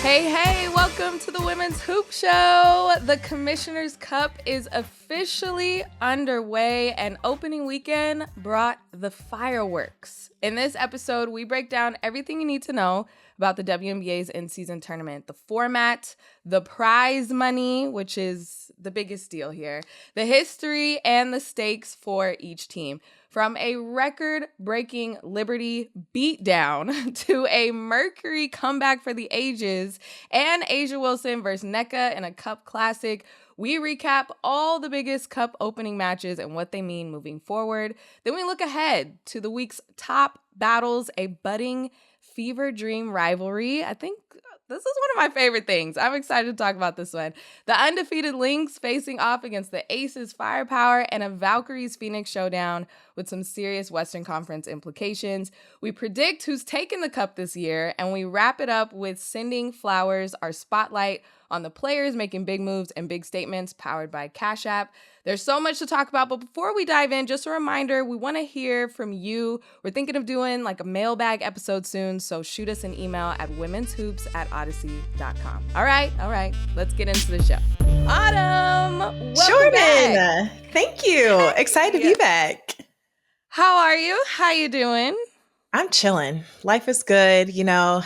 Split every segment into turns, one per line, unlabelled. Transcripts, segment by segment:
Hey, welcome to the Women's Hoop Show. The Commissioner's Cup is officially underway, and opening weekend brought the fireworks. In this episode, we break down everything you need to know about the WNBA's in-season tournament, the format, the prize money, which is the biggest deal here, the history, and the stakes for each team. From a record-breaking Liberty beatdown to a Mercury comeback for the ages and A'ja Wilson versus Nneka in a Cup Classic, we recap all the biggest Cup opening matches and what they mean moving forward. Then we look ahead to the week's top battles, a budding fever dream rivalry. I think this is one of my favorite things. I'm excited to talk about this one. The undefeated Lynx facing off against the Aces firepower and a Valkyries Phoenix showdown with some serious Western Conference implications. We predict who's taking the cup this year, and we wrap it up with sending flowers, our spotlight on the players making big moves and big statements powered by Cash App. There's so much to talk about, but before we dive in, just a reminder, we want to hear from you. We're thinking of doing like a mailbag episode soon, so shoot us an email at women'shoops@odyssey.com. All right, let's get into the show. Autumn, welcome back.
Thank you. Excited to be back.
How are you? How you doing?
I'm chilling. Life is good. You know,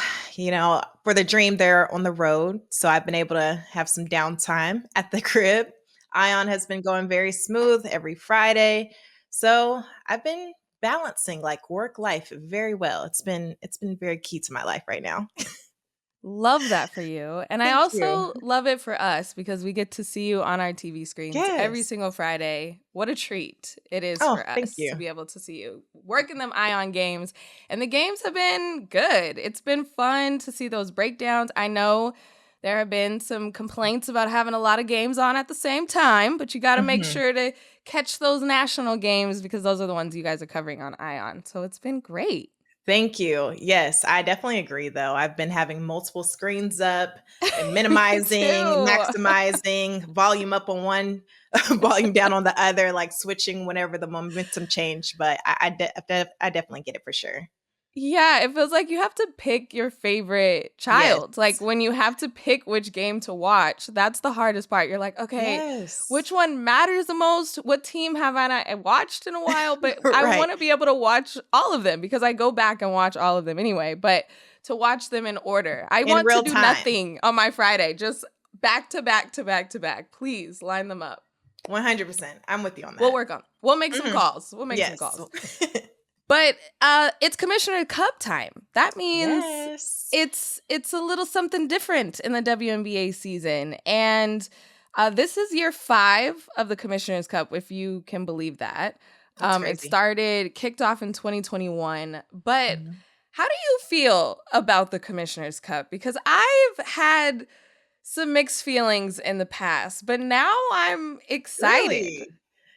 for the dream, they're on the road. So I've been able to have some downtime at the crib. Ion has been going very smooth every Friday. So I've been balancing like work life very well. It's been very key to my life right now.
Love that for you. And I also love it for us because we get to see you on our TV screens every single Friday. What a treat it is for us to be able to see you working them Ion games. And the games have been good. It's been fun to see those breakdowns. I know there have been some complaints about having a lot of games on at the same time, but you got to make sure to catch those national games because those are the ones you guys are covering on Ion. So it's been great.
Thank you. Yes, I definitely agree, though. I've been having multiple screens up and minimizing, maximizing, volume up on one, volume down on the other, like switching whenever the momentum changed. But I definitely get it for sure.
Yeah, it feels like you have to pick your favorite child. Yes. Like when you have to pick which game to watch, that's the hardest part. You're like, okay, which one matters the most? What team have I not watched in a while? But I want to be able to watch all of them because I go back and watch all of them anyway. But to watch them in order. I want to do nothing on my Friday. Just back to back to back to back. Please line them up.
100%. I'm with you on that.
We'll work on. We'll make some calls. We'll make some calls. But it's Commissioner Cup time. That means it's a little something different in the WNBA season. And this is year 5 of the Commissioner's Cup, if you can believe that. It kicked off in 2021. But how do you feel about the Commissioner's Cup? Because I've had some mixed feelings in the past, but now I'm excited.
Really?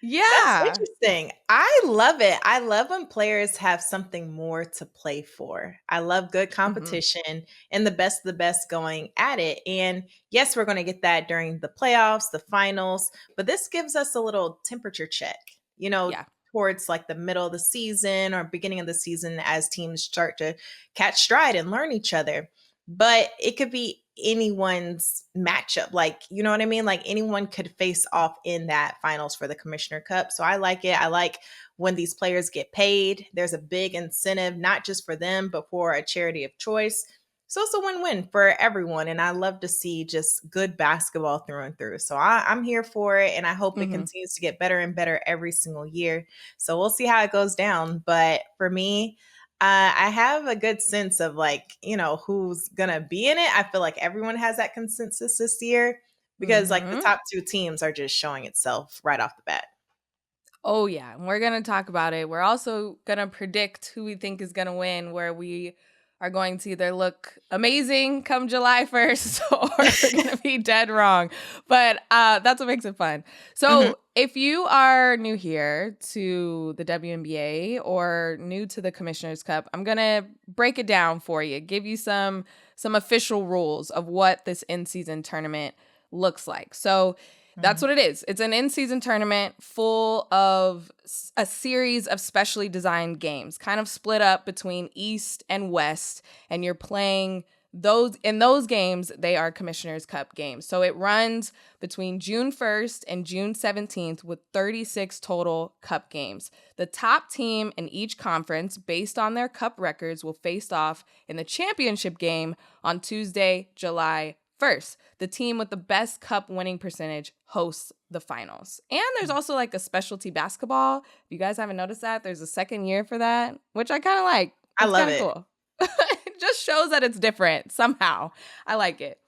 Yeah.
That's interesting. I love it. I love when players have something more to play for. I love good competition and the best of the best going at it. And yes, we're going to get that during the playoffs, the finals, but this gives us a little temperature check, towards like the middle of the season or beginning of the season as teams start to catch stride and learn each other. But it could be anyone's matchup. Like, you know what I mean? Like anyone could face off in that finals for the Commissioner Cup. So I like it. I like when these players get paid. There's a big incentive, not just for them, but for a charity of choice. So it's a win-win for everyone. And I love to see just good basketball through and through. So I'm here for it. And I hope it continues to get better and better every single year. So we'll see how it goes down. But for me, I have a good sense of who's going to be in it. I feel like everyone has that consensus this year because the top 2 teams are just showing itself right off the bat.
Oh, yeah. And we're going to talk about it. We're also going to predict who we think is going to win, where we are going to either look amazing come July 1st or we're going to be dead wrong. But that's what makes it fun. So if you are new here to the WNBA or new to the Commissioner's Cup, I'm going to break it down for you, give you some official rules of what this in-season tournament looks like. So That's what it is. It's an in-season tournament full of a series of specially designed games, kind of split up between East and West, and you're playing those. In those games, they are Commissioner's Cup games. So it runs between June 1st and June 17th with 36 total cup games. The top team in each conference, based on their cup records, will face off in the championship game on Tuesday, July 1st. The team with the best cup winning percentage hosts the finals. And there's also like a specialty basketball. If you guys haven't noticed that, there's a second year for that, which I kind of like.
I love it.
Cool. It just shows that it's different somehow. I like it.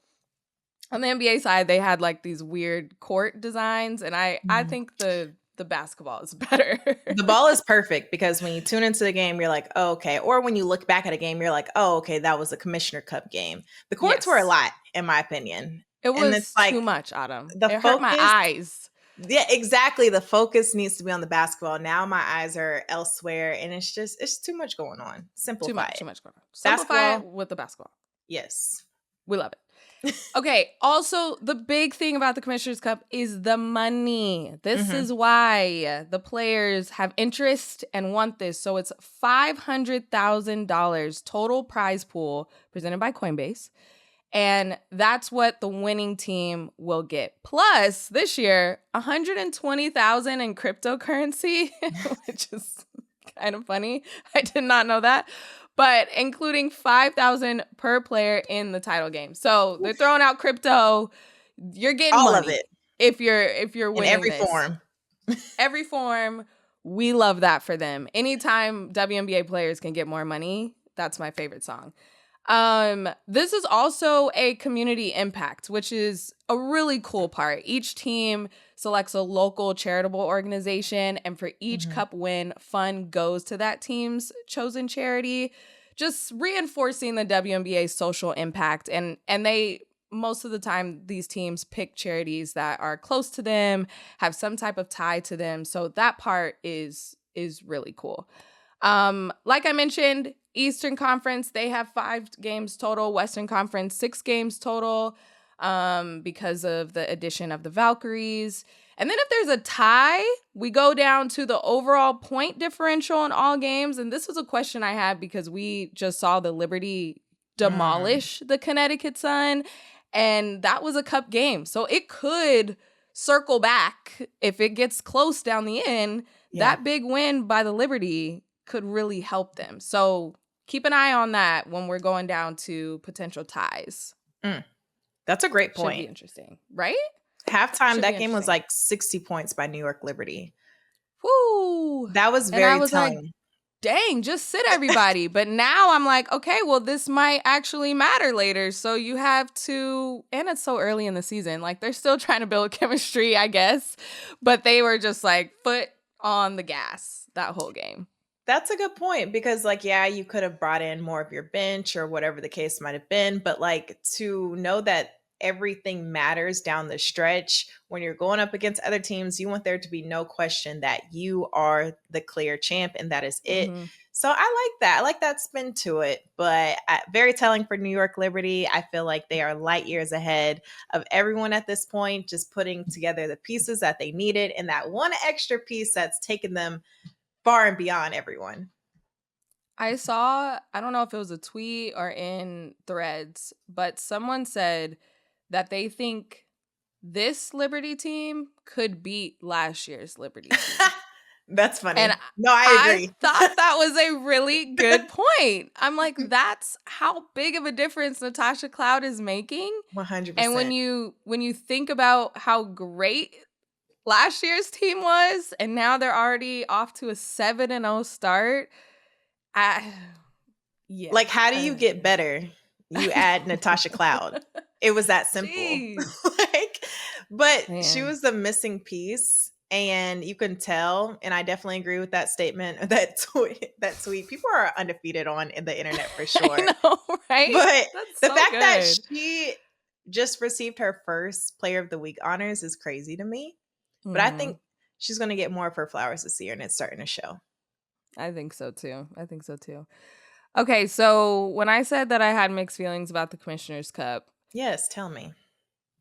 On the NBA side, they had like these weird court designs, and I think the basketball is better.
The ball is perfect because when you tune into the game, you're like, oh, okay. Or when you look back at a game, you're like, oh, okay, that was a Commissioner Cup game. The courts were a lot, in my opinion.
It was too much, Autumn.
It hurt my
eyes.
Yeah, exactly. The focus needs to be on the basketball. Now my eyes are elsewhere, and it's too much going on. Simplify it.
Too much going on. Simplify it with the basketball.
Yes.
We love it. Okay, also, the big thing about the Commissioner's Cup is the money. This is why the players have interest and want this. So it's $500,000 total prize pool presented by Coinbase. And that's what the winning team will get. Plus, this year, $120,000 in cryptocurrency, which is kind of funny. I did not know that. But including $5,000 per player in the title game. So they're throwing out crypto. You're getting
all
money
of it
if you're winning
in every form.
Every form. We love that for them. Anytime WNBA players can get more money, that's my favorite song. This is also a community impact, which is a really cool part. Each team selects a local charitable organization, and for each cup win, fund goes to that team's chosen charity, just reinforcing the WNBA's social impact. And they, most of the time, these teams pick charities that are close to them, have some type of tie to them. So that part is really cool. Like I mentioned, Eastern Conference, they have 5 games total. Western Conference, 6 games total because of the addition of the Valkyries. And then if there's a tie, we go down to the overall point differential in all games. And this was a question I had because we just saw the Liberty demolish the Connecticut Sun. And that was a cup game. So it could circle back if it gets close down the end. Yeah. That big win by the Liberty could really help them. So keep an eye on that when we're going down to potential ties.
That's a great point.
Should be interesting, right?
Halftime, that game was like 60 points by New York Liberty.
Woo!
That was very telling.
Like, dang, just sit everybody. But now I'm like, okay, well, this might actually matter later. So you have to, and it's so early in the season. Like, they're still trying to build chemistry, I guess. But they were just like foot on the gas that whole game.
That's a good point because, like, yeah, you could have brought in more of your bench or whatever the case might have been. But, like, to know that everything matters down the stretch when you're going up against other teams, you want there to be no question that you are the clear champ and that is it. So I like that. I like that spin to it. But very telling for New York Liberty. I feel like they are light years ahead of everyone at this point, just putting together the pieces that they needed and that one extra piece that's taken them far and beyond everyone.
I saw, I don't know if it was a tweet or in threads, but someone said that they think this Liberty team could beat last year's Liberty team.
That's funny.
And
no, I agree.
I thought that was a really good point. I'm like, that's how big of a difference Natasha Cloud is making.
100%.
And when you think about how great last year's team was, and now they're already off to a 7-0 start. Yeah.
Like, how do you get better? You add Natasha Cloud. It was that simple. But man, she was the missing piece, and you can tell. And I definitely agree with that statement, that tweet. People are undefeated on in the internet for sure.
I know, right?
But that's the fact that she just received her first Player of the Week honors is crazy to me. But I think she's going to get more of her flowers this year, and it's starting to show.
I think so too. Okay, so when I said that I had mixed feelings about the Commissioner's Cup.
Yes, tell me.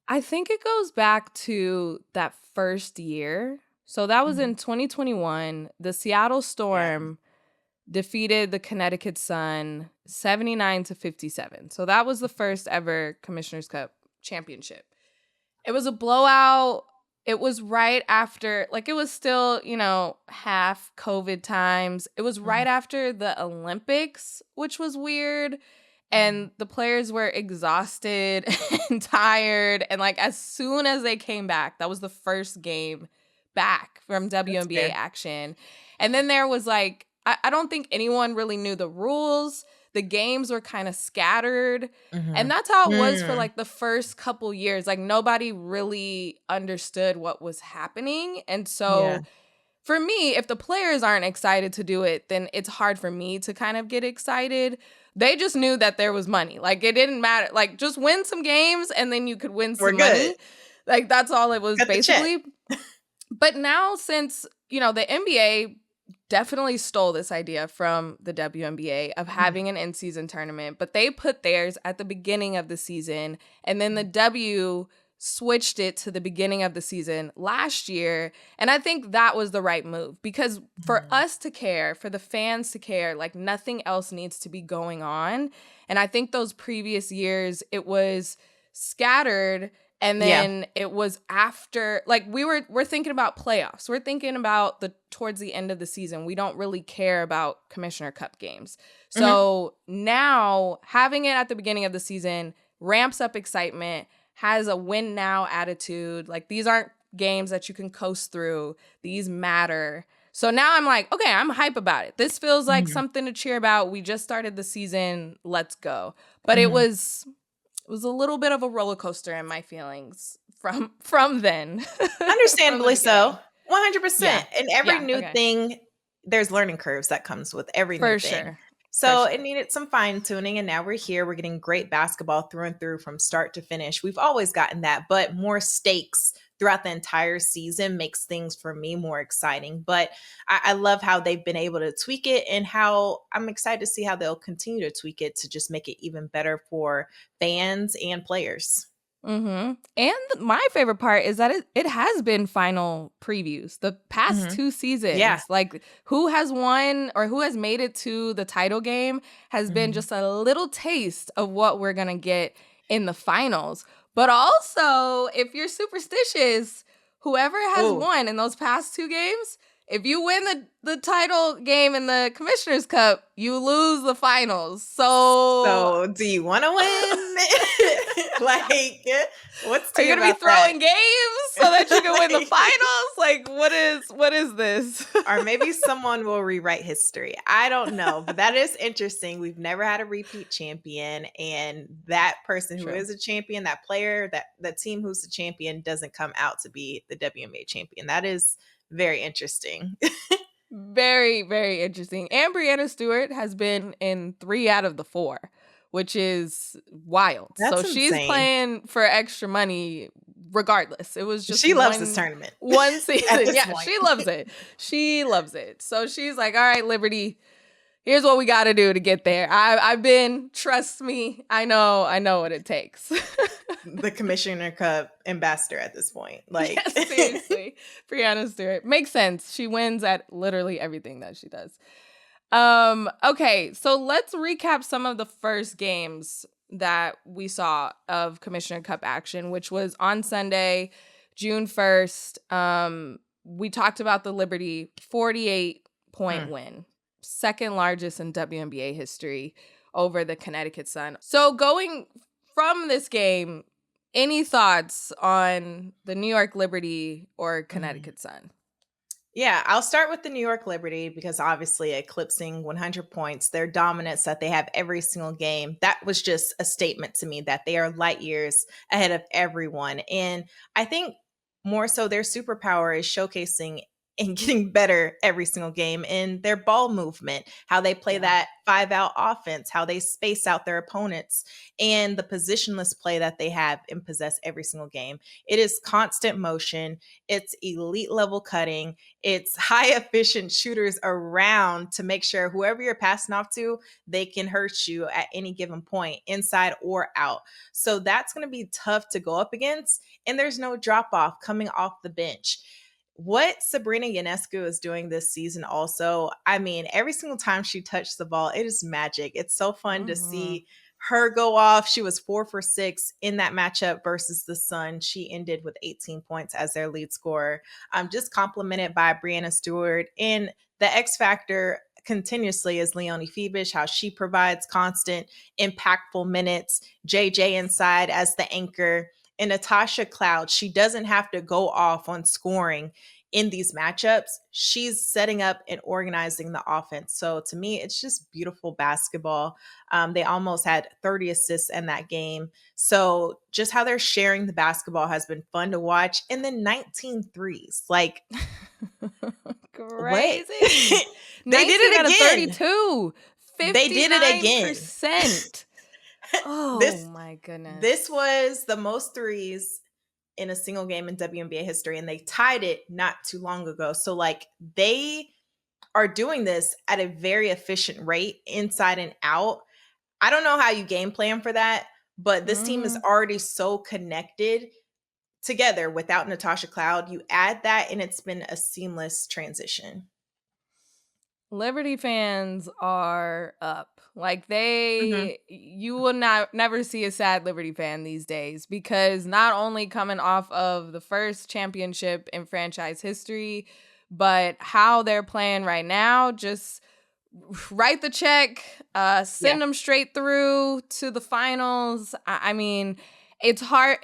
I think it goes back to that first year. So that was in 2021. The Seattle
Yeah.
Storm defeated the Connecticut Sun 79-57. So that was the first ever Commissioner's Cup championship. It was a blowout. It was right after, like, it was still, half COVID times. It was right after the Olympics, which was weird. And the players were exhausted and tired. And, like, as soon as they came back, that was the first game back from
That's
WNBA
fair.
action. And then there was, like, I don't think anyone really knew the rules. The games were kind of scattered. And that's how it was for like the first couple years. Like nobody really understood what was happening. And
Yeah.
so for me, if the players aren't excited to do it, then it's hard for me to kind of get excited. They just knew that there was money. Like it didn't matter. Like just win some games and then you could win
We're
some
good.
money. Like that's all it was
Cut the check.
basically. But now since, the NBA definitely stole this idea from the WNBA of having an in-season tournament, but they put theirs at the beginning of the season, and then the W switched it to the beginning of the season last year. And I think that was the right move because for us to care, for the fans to care, like nothing else needs to be going on. And I think those previous years, it was scattered. And then it was after, like we're thinking about playoffs. We're thinking about towards the end of the season. We don't really care about Commissioner Cup games. So now having it at the beginning of the season ramps up excitement, has a win now attitude. Like these aren't games that you can coast through. These matter. So now I'm like, okay, I'm hype about it. This feels like something to cheer about. We just started the season. Let's go. But it was a little bit of a roller coaster in my feelings from then.
Understandably so. 100%.
Yeah.
And every
Yeah,
new
okay.
thing, there's learning curves that comes with every new
For
thing.
sure.
So
For sure.
it needed some fine tuning, and now we're here. We're getting great basketball through and through from start to finish. We've always gotten that, but more stakes throughout the entire season makes things for me more exciting. But I love how they've been able to tweak it, and how I'm excited to see how they'll continue to tweak it to just make it even better for fans and players.
And my favorite part is that it has been final previews the past 2 seasons.
Yeah.
Like who has won or who has made it to the title game has been just a little taste of what we're going to get in the finals. But also, if you're superstitious, whoever has won in those past 2 games, if you win the title game in the Commissioner's Cup, you lose the finals.
So do you want to win? Like, what's
are you gonna be throwing games so that you can win the finals? Like, what is this?
Or maybe someone will rewrite history. I don't know, but that is interesting. We've never had a repeat champion, and that person who is a champion, that player, that team who's the champion doesn't come out to be the WNBA champion. That is very interesting.
Very, very interesting. And Brianna Stewart has been in 3 out of the 4, which is wild.
That's
so she's
insane.
Playing for extra money regardless. It was just
she loves this tournament.
One season.
Yeah,
she loves it. She loves it. So she's like, all right, Liberty, here's what we got to do to get there. I've been, trust me, I know what it takes.
The Commissioner Cup ambassador at this point. Like,
yes, seriously. Brianna Stewart. Makes sense. She wins at literally everything that she does. Okay, so let's recap some of the first games that we saw of Commissioner Cup action, which was on Sunday, June 1st. We talked about the Liberty 48-point win, second largest in WNBA history over the Connecticut Sun. So going from this game, any thoughts on the New York Liberty or Connecticut Sun?
Yeah, I'll start with the New York Liberty because obviously eclipsing 100 points, their dominance that they have every single game, that was just a statement to me that they are light years ahead of everyone. And I think more so their superpower is showcasing and getting better every single game in their ball movement, how they play that 5-out offense, how they space out their opponents, and the positionless play that they have and possess every single game. It is constant motion. It's elite level cutting. It's high efficient shooters around to make sure whoever you're passing off to, they can hurt you at any given point, inside or out. So that's going to be tough to go up against. And there's no drop off coming off the bench. What Sabrina Ionescu is doing this season also, I mean, every single time she touched the ball, it is magic. It's so fun to see her go off. She was 4 for 6 in that matchup versus the Sun. She ended with 18 points as their lead scorer. Just complimented by Breanna Stewart. And the X factor continuously is Leonie Febish, how she provides constant, impactful minutes. JJ inside as the anchor. And Natasha Cloud, she doesn't have to go off on scoring in these matchups. She's setting up and organizing the offense. So to me, it's just beautiful basketball. They almost had 30 assists in that game. So just how they're sharing the basketball has been fun to watch. And then 19 threes. Like,
crazy.
They did it again.
32. 59%.
They did it again.
Oh my goodness.
This was the most threes in a single game in WNBA history, and they tied it not too long ago. So like they are doing this at a very efficient rate inside and out. I don't know how you game plan for that, but this team is already so connected together without Natasha Cloud. You add that and it's been a seamless transition.
Liberty fans are up. Like you will never see a sad Liberty fan these days, because not only coming off of the first championship in franchise history, but how they're playing right now, just write the check, send them straight through to the finals. I mean, it's hard.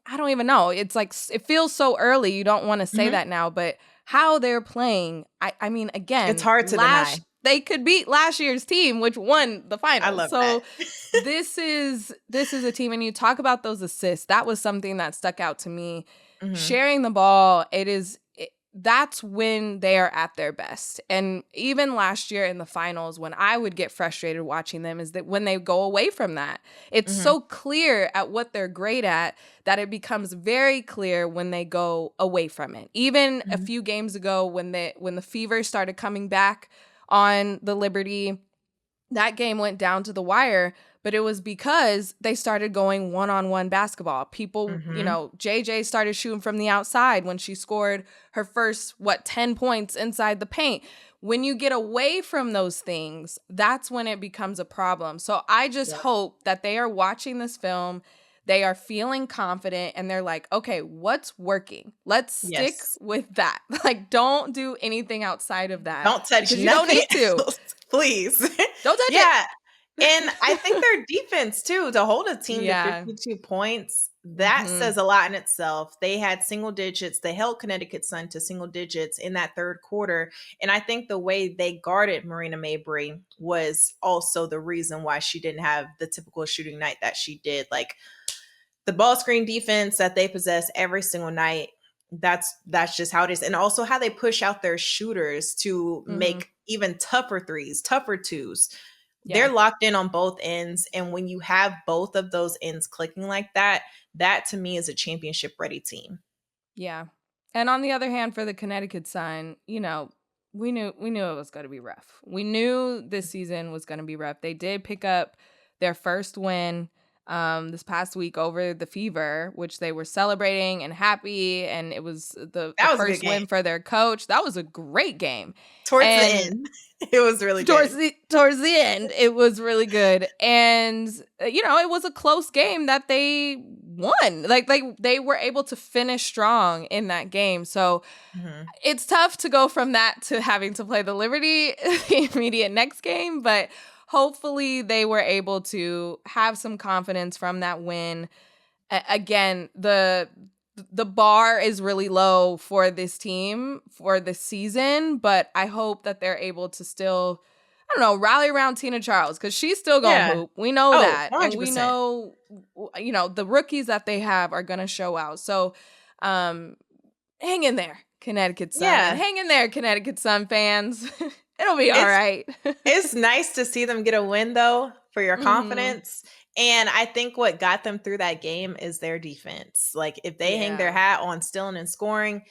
I don't even know. It's like, it feels so early. You don't want to say that now, but how they're playing, I mean, again,
it's hard to deny.
They could beat last year's team, which won the finals.
I love that.
this is a team, and you talk about those assists. That was something that stuck out to me. Sharing the ball, that's when they are at their best. And even last year in the finals, when I would get frustrated watching them, is that when they go away from that, it's so clear at what they're great at that it becomes very clear when they go away from it. Even a few games ago, when the Fever started coming back on the Liberty, that game went down to the wire, but it was because they started going one-on-one basketball. People, JJ started shooting from the outside when she scored her first, 10 points inside the paint. When you get away from those things, that's when it becomes a problem. So I just hope that they are watching this film, they are feeling confident, and they're like, okay, what's working? Let's stick with that. Like, don't do anything outside of that.
Don't touch nothing.
You don't need to.
Please.
Don't touch it.
And I think their defense, too, to hold a team to 52 points, that says a lot in itself. They had single digits. They held Connecticut Sun to single digits in that third quarter. And I think the way they guarded Marina Mabrey was also the reason why she didn't have the typical shooting night that she did. Like, the ball screen defense that they possess every single night, that's just how it is. And also how they push out their shooters to make even tougher threes, tougher twos. They're locked in on both ends. And when you have both of those ends clicking like that, that to me is a championship ready team.
Yeah. And on the other hand, for the Connecticut Sun, we knew it was going to be rough. We knew this season was going to be rough. They did pick up their first win this past week over the Fever, which they were celebrating and happy, and it was the first win for their coach. That was a great game.
Towards the end, it was really good.
Towards the end, it was really good. And, it was a close game that they won. Like they were able to finish strong in that game. So it's tough to go from that to having to play the Liberty the immediate next game, but hopefully they were able to have some confidence from that win. Again, the bar is really low for this team for this season, but I hope that they're able to still, rally around Tina Charles, because she's still going to hoop. We know that. 100%. And we know, the rookies that they have are going to show out. So hang in there. Connecticut Sun. And
Yeah.
hang in there, Connecticut Sun fans. It'll be all
It's
right.
it's nice to see them get a win, though, for your
Mm-hmm.
confidence. And I think what got them through that game is their defense. Like, if they hang their
Yeah.
hat on stealing and scoring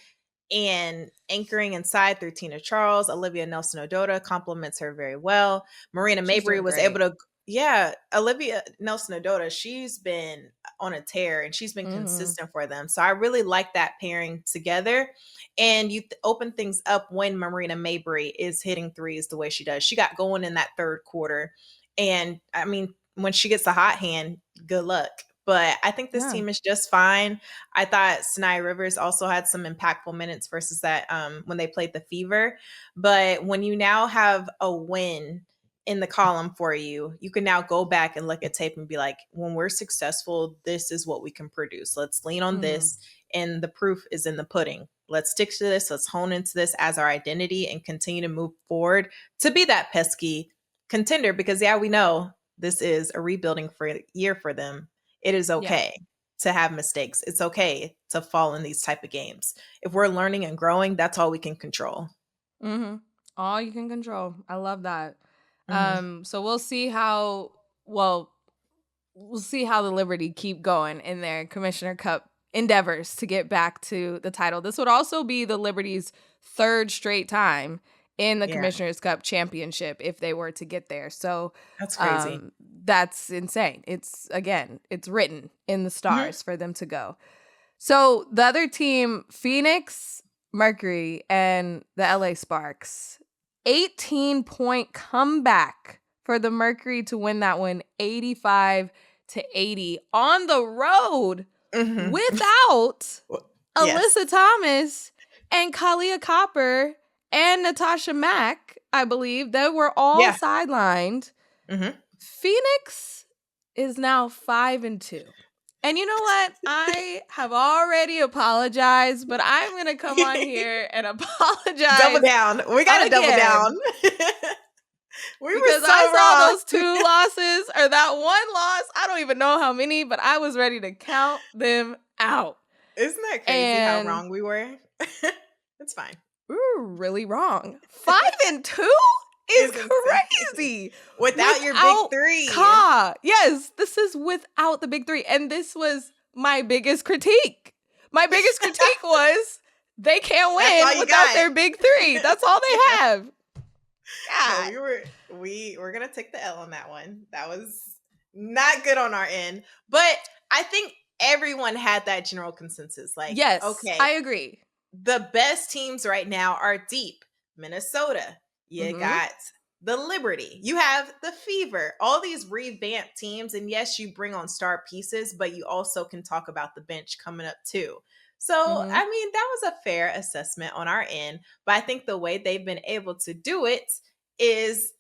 and anchoring inside through Tina Charles, Olivia Nelson-Ododa complements her very well. Marina
She's
Mabrey
doing
was
great.
able to, yeah, Olivia Nelson-Ododa, she's been on a tear and she's been
Mm-hmm.
consistent for them. So I really like that pairing together. And you open things up when Marina Mabrey is hitting threes the way she does. She got going in that third quarter. And I mean, when she gets a hot hand, good luck. But I think this
Yeah.
team is just fine. I thought Sinai Rivers also had some impactful minutes versus that when they played the Fever. But when you now have a win in the column for you, you can now go back and look at tape and be like, when we're successful, this is what we can produce. Let's lean on
Mm-hmm.
this. And the proof is in the pudding. Let's stick to this. Let's hone into this as our identity and continue to move forward to be that pesky contender. Because, yeah, we know this is a rebuilding year for them. It is
Yeah.
okay to have mistakes. It's okay to fall in these type of games. If we're learning and growing, that's all we can control.
Mm-hmm. All you can control. I love that.
Mm-hmm.
So we'll see how well we'll see how the Liberty keep going in their Commissioner Cup endeavors to get back to the title. This would also be the Liberty's third straight time in the
Yeah,
Commissioner's Cup championship if they were to get there. So
that's crazy.
that's insane. It's written in the
Mm-hmm.
stars for them to go. So the other team, Phoenix, Mercury, and the LA Sparks, 18-point comeback for the Mercury to win that one 85-80 on the road
Mm-hmm.
without
Yes.
Alyssa Thomas and Kalia Copper and Natasha Mack, I believe. They were all
Yeah.
sidelined.
Mm-hmm.
Phoenix is now 5-2. And you know what? I have already apologized, but I'm going to come on here and apologize.
Double down. We got to double
again.
down. We were
Because
so
I saw
wrong.
those 2 losses or that one loss. I don't even know how many, but I was ready to count them out.
Isn't that crazy how wrong we were? It's fine.
We were really wrong. 5-2 is crazy.
Without your big three.
Yes, this is without the big three. And this was my biggest critique. My biggest critique was they can't win without their big three. That's all they have.
God. No, we were gonna take the L on that one. That was not good on our end. But I think everyone had that general consensus. Like,
yes,
okay,
I agree.
The best teams right now are deep. Minnesota. You got the Liberty. You have the Fever. All these revamped teams. And yes, you bring on star pieces, but you also can talk about the bench coming up too. So, I mean, that was a fair assessment on our end. But I think the way they've been able to do it is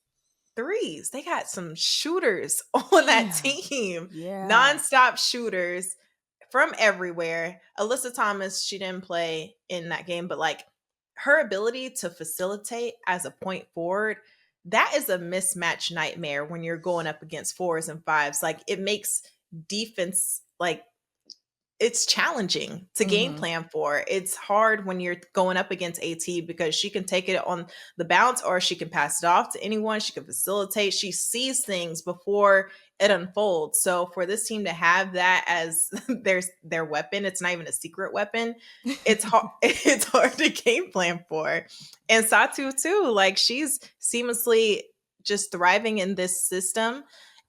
threes. They got some shooters on that team.
Yeah.
Nonstop shooters from everywhere. Alyssa Thomas, she didn't play in that game, but like her ability to facilitate as a point forward, that is a mismatch nightmare when you're going up against 4s and 5s. Like, it makes defense like it's challenging to game plan for. It's hard when you're going up against AT because she can take it on the bounce or she can pass it off to anyone. She can facilitate. She sees things before it unfolds. So for this team to have that as their weapon, it's not even a secret weapon. It's hard. It's hard to game plan for. And Satu too, like she's seamlessly just thriving in this system.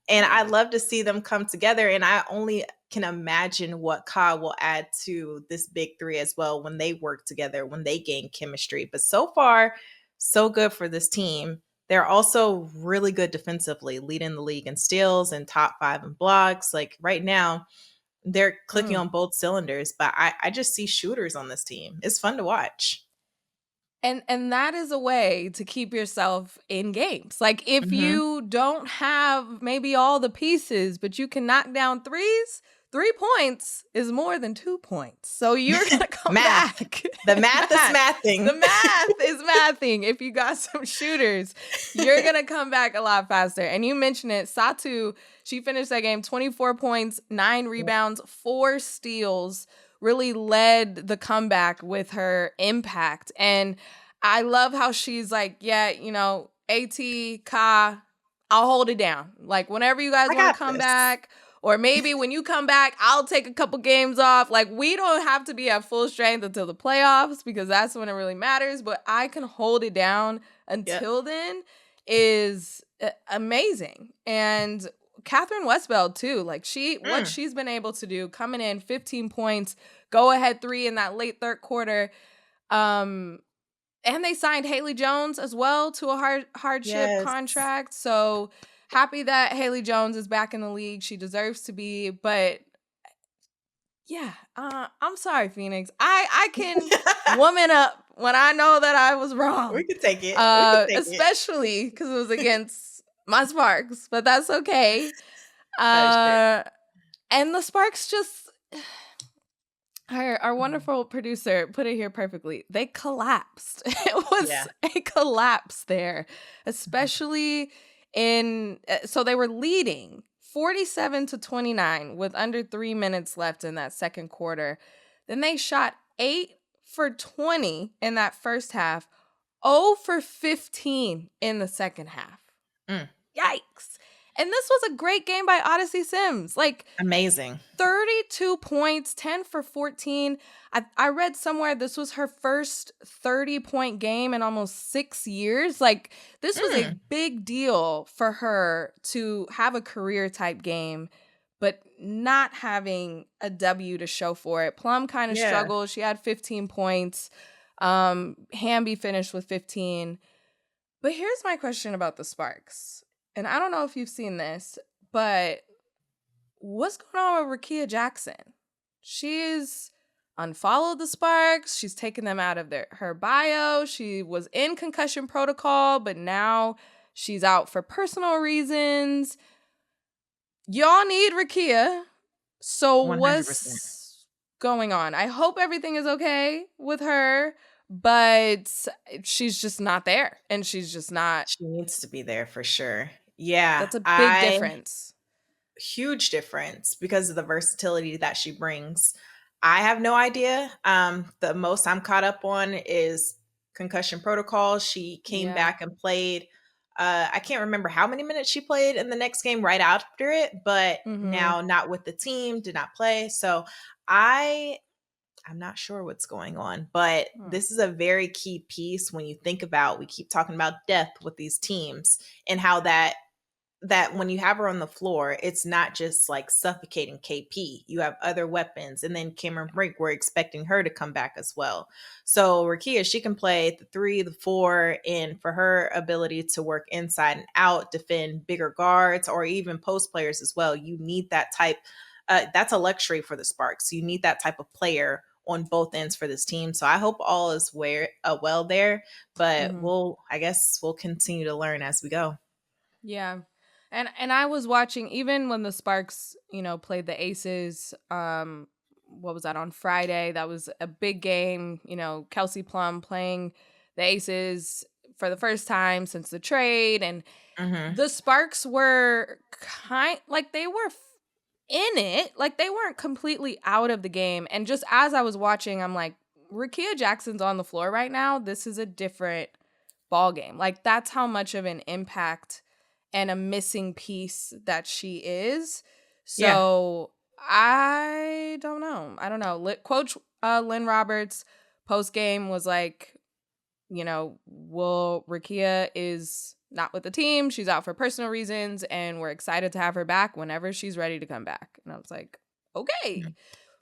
And I love to see them come together. And I only can imagine what Ka will add to this big three as well when they work together, when they gain chemistry. But so far, so good for this team. They're also really good defensively, leading the league in steals and top 5 in blocks. Like right now, they're clicking on both cylinders, but I just see shooters on this team. It's fun to watch.
And that is a way to keep yourself in games. Like if you don't have maybe all the pieces, but you can knock down threes, 3 points is more than 2 points. So you're going to come back.
The math is mathing.
The math is mathing. If you got some shooters, you're going to come back a lot faster. And you mentioned it. Satu, she finished that game 24 points, 9 rebounds, 4 steals really led the comeback with her impact. And I love how she's like, yeah, AT, Ka, I'll hold it down. Like, whenever you guys
I
want
got
to come
this.
back, or maybe when you come back, I'll take a couple games off. Like, we don't have to be at full strength until the playoffs because that's when it really matters. But I can hold it down until then is amazing. And Catherine Westbeld too. Like what she's been able to do, coming in 15 points, go ahead 3 in that late third quarter. And they signed Haley Jones as well to a hardship contract. So happy that Haley Jones is back in the league. She deserves to be. But yeah, I'm sorry, Phoenix. I can woman up when I know that I was wrong.
We could take it.
Especially because it was against my Sparks, but that's okay.
Sure.
And the Sparks just, our wonderful producer put it here perfectly. They collapsed. It was a collapse there, especially so they were leading 47-29 with under 3 minutes left in that second quarter. Then they shot 8 for 20 in that first half, 0 for 15 in the second half. Yikes. And this was a great game by Odyssey Sims. Like,
amazing.
32 points, 10 for 14. I read somewhere this was her first 30-point game in almost 6 years. Like, this was a big deal for her to have a career-type game, but not having a W to show for it. Plum kind of struggled. She had 15 points. Hamby finished with 15. But here's my question about the Sparks. And I don't know if you've seen this, but what's going on with Rickea Jackson? She's unfollowed the Sparks. She's taken them out of her bio. She was in concussion protocol, but now she's out for personal reasons. Y'all need Rickea. So 100%. What's going on? I hope everything is okay with her, but she's just not there. And she's just not.
She needs to be there for sure. Yeah.
That's a big difference.
Huge difference because of the versatility that she brings. I have no idea. The most I'm caught up on is concussion protocol. She came back and played. I can't remember how many minutes she played in the next game right after it, but now not with the team, did not play. So I'm not sure what's going on, but this is a very key piece when you think about, we keep talking about depth with these teams and how that when you have her on the floor, it's not just like suffocating KP. You have other weapons. And then Cameron Brink, we're expecting her to come back as well. So Rickea, she can play the 3, the 4, and for her ability to work inside and out, defend bigger guards, or even post players as well. You need that type. That's a luxury for the Sparks. You need that type of player on both ends for this team. So I hope all is well there, but I guess we'll continue to learn as we go.
Yeah. And I was watching, even when the Sparks, played the Aces, what was that, on Friday? That was a big game. Kelsey Plum playing the Aces for the first time since the trade. And the Sparks were they were in it. Like, they weren't completely out of the game. And just as I was watching, I'm like, Rickea Jackson's on the floor right now. This is a different ball game. Like, that's how much of an impact and a missing piece that she is. So I don't know. Coach Lynn Roberts post-game was like, Rickea is not with the team. She's out for personal reasons, and we're excited to have her back whenever she's ready to come back. And I was like, okay,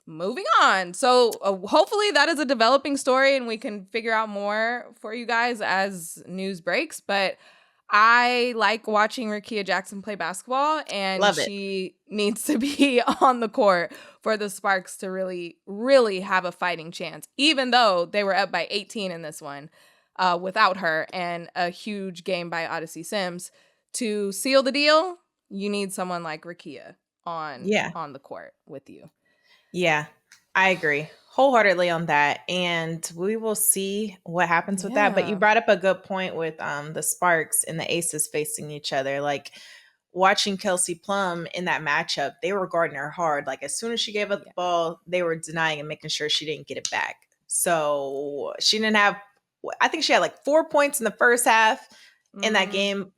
moving on. So hopefully that is a developing story and we can figure out more for you guys as news breaks. But I like watching Rickea Jackson play basketball, and she needs to be on the court for the Sparks to really, really have a fighting chance, even though they were up by 18 in this one without her, and a huge game by Odyssey Sims. To seal the deal, you need someone like Rickea on the court with you.
Yeah, I agree wholeheartedly on that, and we will see what happens with that. But you brought up a good point with the Sparks and the Aces facing each other. Like, watching Kelsey Plum in that matchup, they were guarding her hard. Like as soon as she gave up the ball, they were denying and making sure she didn't get it back. So she didn't have, I think she had like 4 points in the first half in that game.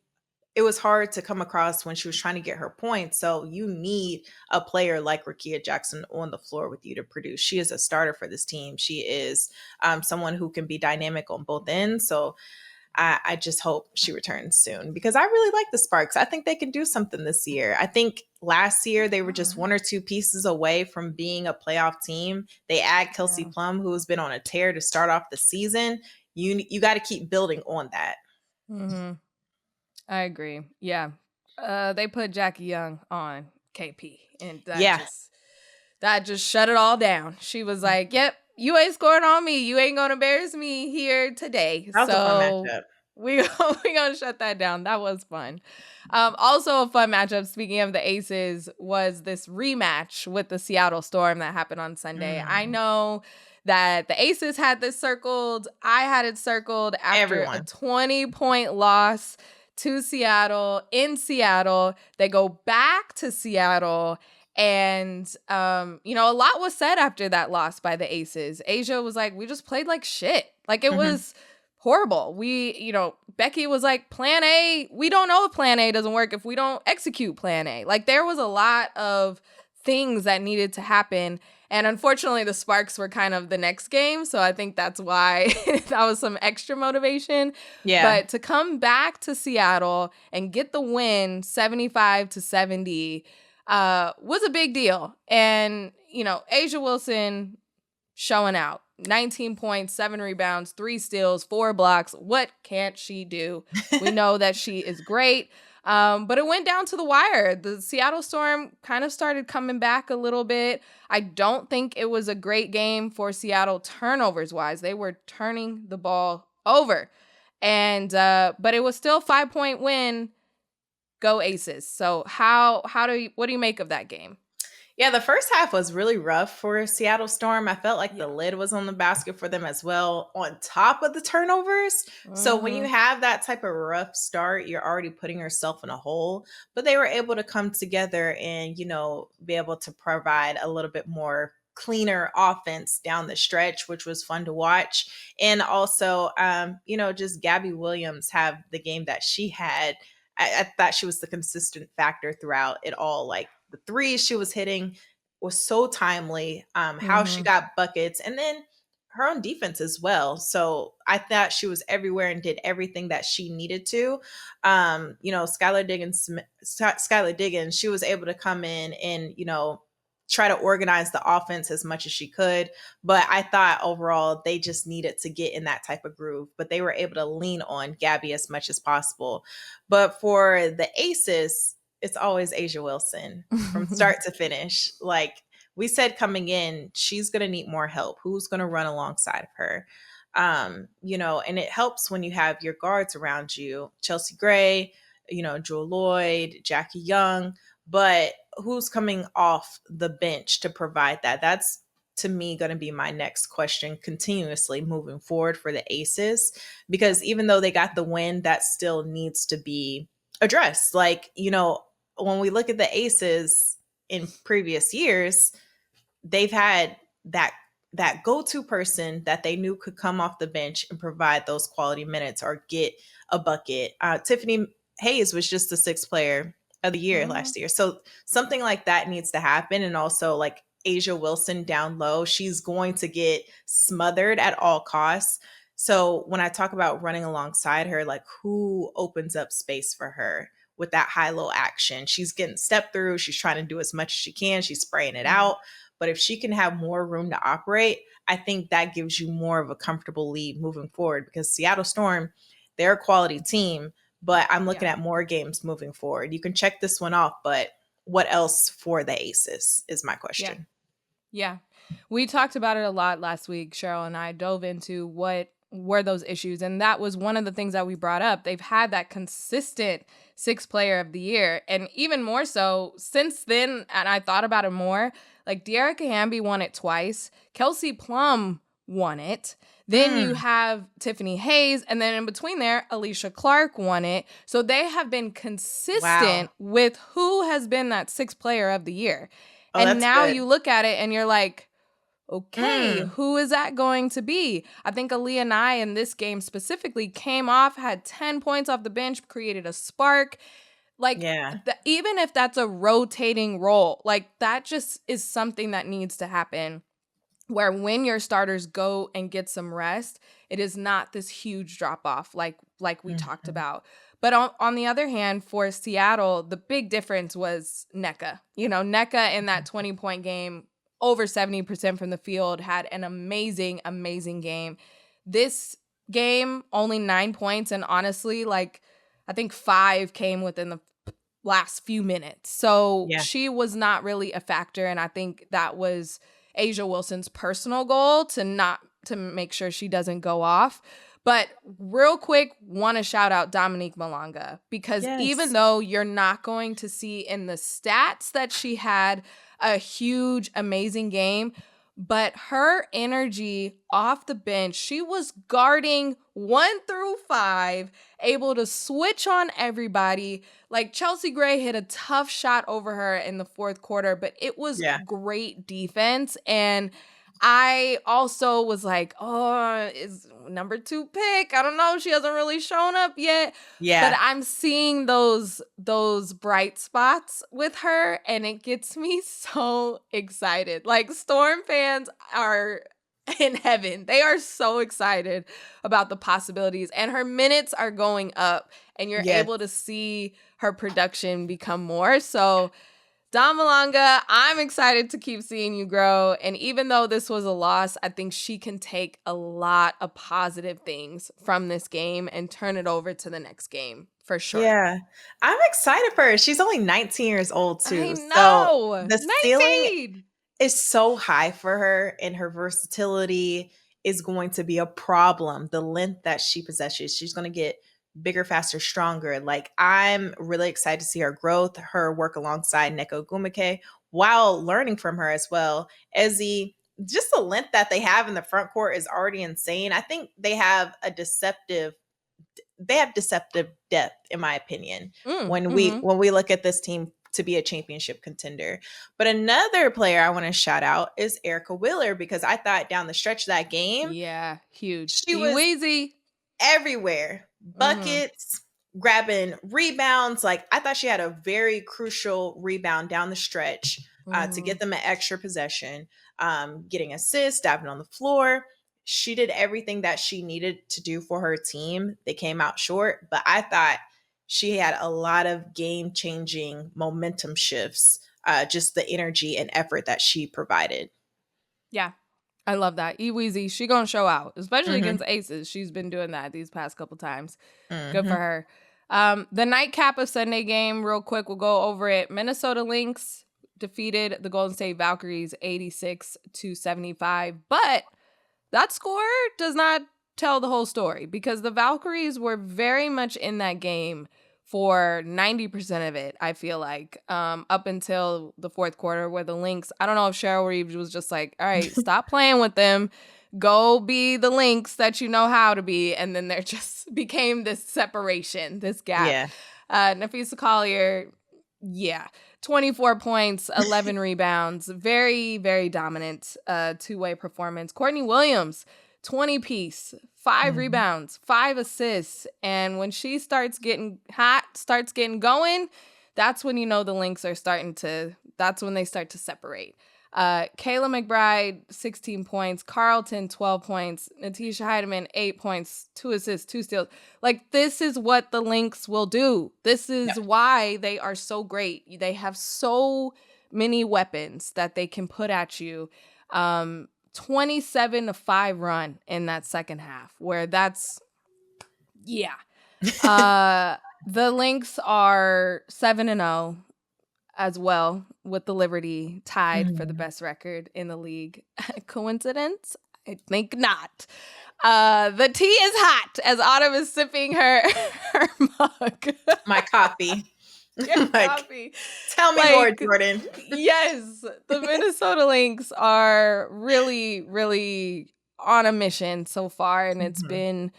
It was hard to come across when she was trying to get her points. So you need a player like Rakia Jackson on the floor with you to produce. She is a starter for this team. She is someone who can be dynamic on both ends. So I just hope she returns soon because I really like the Sparks. I think they can do something this year. I think last year they were just one or two pieces away from being a playoff team. They add Kelsey Plum, who's been on a tear to start off the season. You got to keep building on that.
Mm-hmm. I agree. Yeah. They put Jackie Young on KP, and that just shut it all down. She was like, "Yep, you ain't scoring on me. You ain't gonna embarrass me here today."
That was a fun matchup.
We gonna shut that down. That was fun. Also a fun matchup, speaking of the Aces, was this rematch with the Seattle Storm that happened on Sunday. I know that the Aces had this circled. I had it circled after a 20-point loss to Seattle in Seattle. They go back to Seattle. And, a lot was said after that loss by the Aces. Asia was like, we just played like shit. Like it was horrible. Becky was like, plan A, we don't know if plan A doesn't work if we don't execute plan A. Like there was a lot of things that needed to happen. And unfortunately, the Sparks were kind of the next game. So I think that's why that was some extra motivation. Yeah. But to come back to Seattle and get the win 75-70 was a big deal. And, Asia Wilson showing out. 19 points, 7 rebounds, 3 steals, 4 blocks. What can't she do? We know that she is great. But it went down to the wire. The Seattle Storm kind of started coming back a little bit. I don't think it was a great game for Seattle turnovers-wise. They were turning the ball over. And but it was still a 5-point win. Go Aces. So what do you make of that game?
Yeah, the first half was really rough for Seattle Storm. I felt like the lid was on the basket for them as well, on top of the turnovers. So when you have that type of rough start, you're already putting yourself in a hole. But they were able to come together and, be able to provide a little bit more cleaner offense down the stretch, which was fun to watch. And also, just Gabby Williams have the game that she had. I thought she was the consistent factor throughout it all. Like the threes she was hitting was so timely. How she got buckets, and then her own defense as well. So I thought she was everywhere and did everything that she needed to. Skylar Diggins, she was able to come in and try to organize the offense as much as she could. But I thought overall they just needed to get in that type of groove. But they were able to lean on Gabby as much as possible. But for the Aces, it's always Asia Wilson from start to finish. Like we said coming in, she's going to need more help. Who's going to run alongside of her? And it helps when you have your guards around you. Chelsea Gray, Jewel Lloyd, Jackie Young. But who's coming off the bench to provide that? That's, to me, going to be my next question continuously moving forward for the Aces. Because even though they got the win, that still needs to be addressed. Like, when we look at the Aces in previous years, they've had that go-to person that they knew could come off the bench and provide those quality minutes or get a bucket. Tiffany Hayes was just the 6th player of the year last year. So something like that needs to happen. And also like Asia Wilson down low, she's going to get smothered at all costs. So when I talk about running alongside her, like who opens up space for her with that high-low action? She's getting stepped through. She's trying to do as much as she can. She's spraying it out. But if she can have more room to operate, I think that gives you more of a comfortable lead moving forward, because Seattle Storm, they're a quality team, but I'm looking at more games moving forward. You can check this one off, but what else for the Aces is my question.
Yeah. We talked about it a lot last week. Cheryl and I dove into what were those issues. And that was one of the things that we brought up. They've had that consistent 6th player of the year. And even more so since then, and I thought about it more, like De'Arica Hamby won it twice. Kelsey Plum won it. Then you
Mm.
have Tiffany Hayes, and then in between there, Alicia Clark won it. So they have been consistent
Wow.
with who has been that sixth player of the year.
Oh,
And
that's
now
good.
you look at it and you're like, okay,
Mm.
who is that going to be? I think Aaliyah Nye in this game specifically came off, had 10 points off the bench, created a spark. Like,
Yeah.
even if that's a rotating role, like that just is something that needs to happen, where when your starters go and get some rest, it is not this huge drop off like we talked
Mhm.
about. But on the other hand, for Seattle, the big difference was NECA. You know, NECA in that 20-point game, over 70% from the field, had an amazing, amazing game. This game, only 9 points. And honestly, like, I think 5 came within the last few minutes. So
Yeah.
she was not really a factor. And I think that was Asia Wilson's personal goal, to make sure she doesn't go off. But real quick, want to shout out Dominique Malonga, because even
Yes.
though you're not going to see in the stats that she had a huge, amazing game, but her energy off the bench, she was guarding 1 through 5, able to switch on everybody. Like, Chelsea Gray hit a tough shot over her in the fourth quarter, but it was
Yeah.
great defense. And I also was like, oh, is number 2 pick. I don't know. She hasn't really shown up yet. But
Yeah.
I'm seeing those bright spots with her, and it gets me so excited. Like, Storm fans are in heaven. They are so excited about the possibilities, and her minutes are going up, and you're
Yes.
able to see her production become more. So, Dom Malonga, I'm excited to keep seeing you grow. And even though this was a loss, I think she can take a lot of positive things from this game and turn it over to the next game for sure.
Yeah. I'm excited for her. She's only 19 years old
I
too. So
know.
the ceiling
19.
is so high for her, and her versatility is going to be a problem. The length that she possesses, she's going to get bigger, faster, stronger. Like, I'm really excited to see her growth, her work alongside Neko Gumake while learning from her as well. Just the length that they have in the front court is already insane. I think they have deceptive depth, in my opinion,
Mm-hmm.
when we look at this team to be a championship contender. But another player I want to shout out is Erica Wheeler, because I thought down the stretch of that game,
Yeah, huge.
she was
Easy.
everywhere.
Mm-hmm.
Buckets, grabbing rebounds. Like, I thought she had a very crucial rebound down the stretch to
Mm-hmm.
get them an extra possession, getting assists, diving on the floor. She did everything that she needed to do for her team. They came out short, but I thought she had a lot of game changing momentum shifts, just the energy and effort that she provided.
Yeah. I love that. Easy. She gonna show out, especially
Mm-hmm.
against aces. She's been doing that these past couple times. Good for
Mm-hmm.
her. The nightcap of Sunday game, real quick, we'll go over it. Minnesota Lynx defeated the Golden State Valkyries 86-75, but that score does not tell the whole story, because the Valkyries were very much in that game for 90% of it, I feel like, up until the fourth quarter, where the Lynx, I don't know if Cheryl Reeves was just like, all right, stop playing with them. Go be the Lynx that you know how to be. And then there just became this separation, this gap.
Yeah.
Nafisa Collier, yeah, 24 points, 11 rebounds, very, very dominant two-way performance. Courtney Williams, 20-piece, 5
Mhm.
rebounds, 5 assists. And when she starts getting hot, starts getting going, that's when you know the Lynx are that's when they start to separate. Kayla McBride, 16 points. Carlton, 12 points. Natisha Heidemann, 8 points, 2 assists, 2 steals. Like, this is what the Lynx will do. This is why they are so great. They have so many weapons that they can put at you. 27-5 run in that second half, where that's, yeah. The Lynx are 7-0 as well, with the Liberty tied for the
Mhm.
best record in the league. Coincidence? I think not. The tea is hot as Autumn is sipping her mug.
My coffee.
Your
Like,
coffee.
tell me more, Jordan.
Yes, the Minnesota Lynx are really, really on a mission so far, and it's
Mhm.
been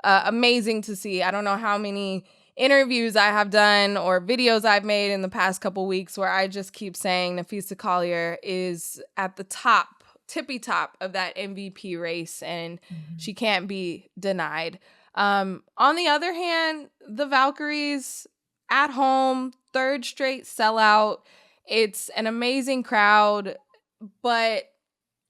amazing to see. I don't know how many interviews I have done or videos I've made in the past couple weeks where I just keep saying Napheesa Collier is at the top, tippy top of that MVP race, and
Mhm.
she can't be denied. On the other hand, the Valkyries at home, third straight sellout. It's an amazing crowd, but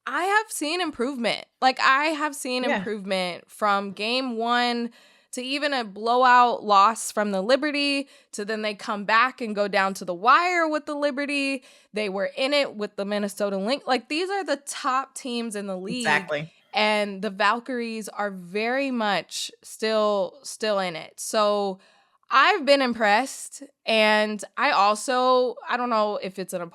I have seen improvement. Like, I have seen
Yeah.
improvement from game one to even a blowout loss from the Liberty to then they come back and go down to the wire with the Liberty. They were in it with the Minnesota Lynx. Like, these are the top teams in the league.
Exactly.
And the Valkyries are very much still in it. So I've been impressed. And I don't know if it's a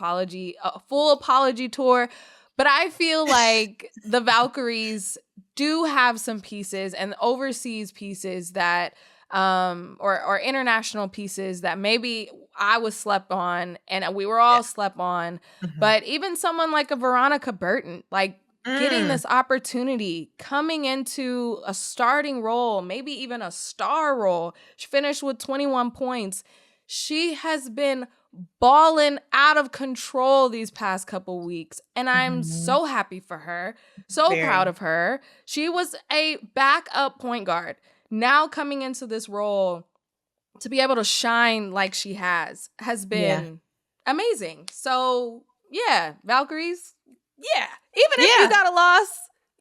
full apology tour, but I feel like the Valkyries do have some pieces and overseas pieces that or international pieces that maybe I was slept on and we were
Yeah.
all slept on.
Mhm.
But even someone like a Veronica Burton, like getting
Mm.
this opportunity, coming into a starting role, maybe even a star role. She finished with 21 points. She has been balling out of control these past couple weeks, and I'm
Mhm.
so happy for her, so proud
Very.
of her. She was a backup point guard. Now coming into this role to be able to shine like she has
Yeah.
been amazing. So, yeah, Valkyries, yeah. Even if you
Yeah.
got a loss,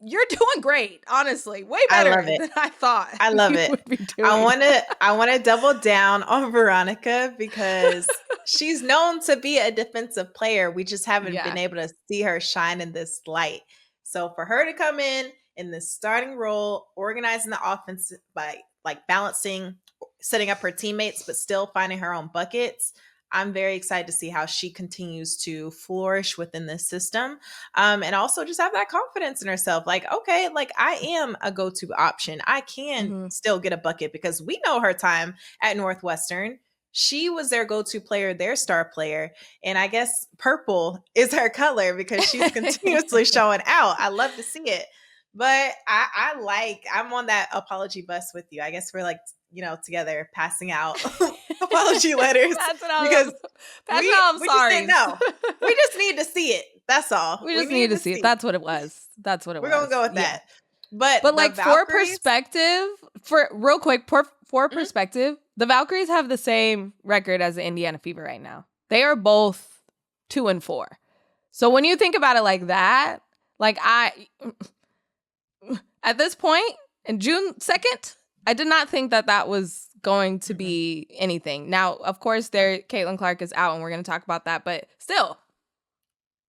you're doing great, honestly. Way
I love
better
it.
than I thought
I love
you
it.
would be
I
doing.
wanna I wanna double down on Veronica because she's known to be a defensive player. We just haven't been
Yeah.
able to see her shine in this light. So for her to come in this starting role, organizing the offense by like balancing, setting up her teammates, but still finding her own buckets. I'm very excited to see how she continues to flourish within this system. And also just have that confidence in herself. Like, okay, like I am a go to option. I can
Mhm.
still get a bucket because we know her time at Northwestern. She was their go to player, their star player. And I guess purple is her color because she's continuously showing out. I love to see it. But I'm on that apology bus with you. I guess we're like, together passing out apology letters
Passing out,
because
passing out. I'm
we just didn't
sorry.
know. We just need to see it. That's all.
We
We
just need
need
to
to
see it.
see.
That's what it was. That's what it
We're gonna
was.
go with
Yeah.
that. But
But
the
like for
Valkyries,
perspective, for real quick, for
mhm,
perspective, the Valkyries have the same record as the Indiana Fever right now. They are both 2-4. So when you think about it like that, like at this point in June 2nd, I did not think that was going to
mhm,
be anything. Now, of course,
yeah,
Caitlin Clark is out, and we're going to talk about that. But still, all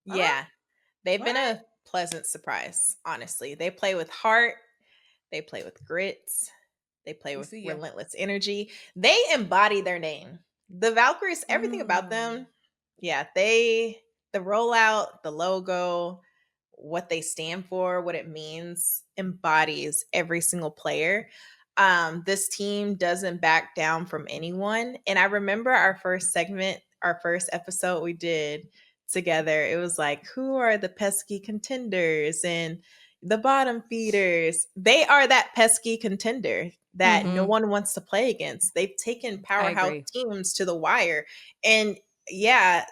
right,
yeah, they've
all
been
right.
a pleasant surprise. Honestly, they play with heart. They play with grit. They play
We
with
see you.
relentless energy. They embody their name. The Valkyries, everything about them, yeah, the rollout, the logo, what they stand for, what it means, embodies every single player. This team doesn't back down from anyone. And I remember our first segment, our first episode we did together. It was like, who are the pesky contenders and the bottom feeders? They are that pesky contender that no
Mm-hmm.
one wants to play against. They've taken
I
powerhouse
agree.
teams to the wire. And yeah,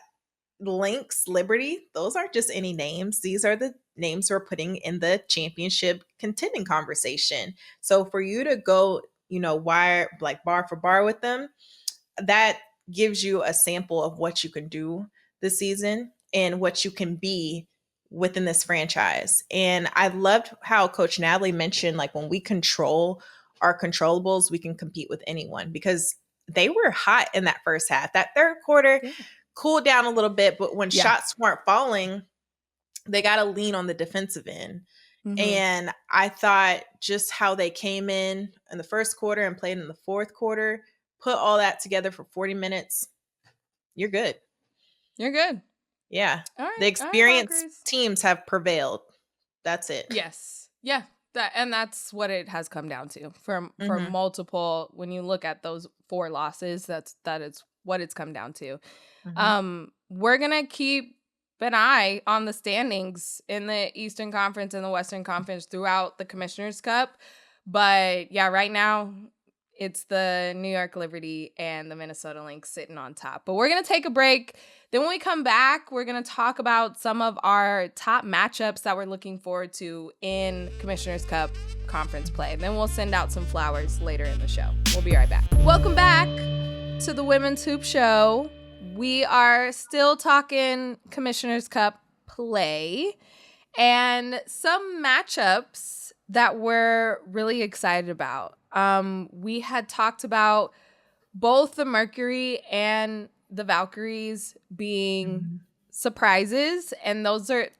Lynx, Liberty, those aren't just any names. These are the names we're putting in the championship contending conversation. So for you to go, wire like bar for bar with them, that gives you a sample of what you can do this season and what you can be within this franchise. And I loved how Coach Natalie mentioned like when we control our controllables, we can compete with anyone because they were hot in that first half. That third quarter
Yeah.
cooled down a little bit, but when
Yeah.
shots weren't falling, they got to lean on the defensive end.
Mm-hmm.
And I thought just how they came in the first quarter and played in the fourth quarter, put all that together for 40 minutes, you're good.
You're good.
Yeah.
All
The
right. All right,
experienced
Valkyries.
teams have prevailed. That's it.
Yes. Yeah. That's what it has come down to for
Hmm.
multiple. When you look at those 4 losses, that is what it's come down to.
Hmm.
We're gonna keep an eye on the standings in the Eastern Conference and the Western Conference throughout the Commissioner's Cup. But yeah, right now it's the New York Liberty and the Minnesota Lynx sitting on top. But we're going to take a break. Then when we come back, we're going to talk about some of our top matchups that we're looking forward to in Commissioner's Cup conference play. Then we'll send out some flowers later in the show. We'll be right back. Welcome back to the Women's Hoop Show. We are still talking Commissioner's Cup play and some matchups that we're really excited about. We had talked about both the Mercury and the Valkyries being surprises, and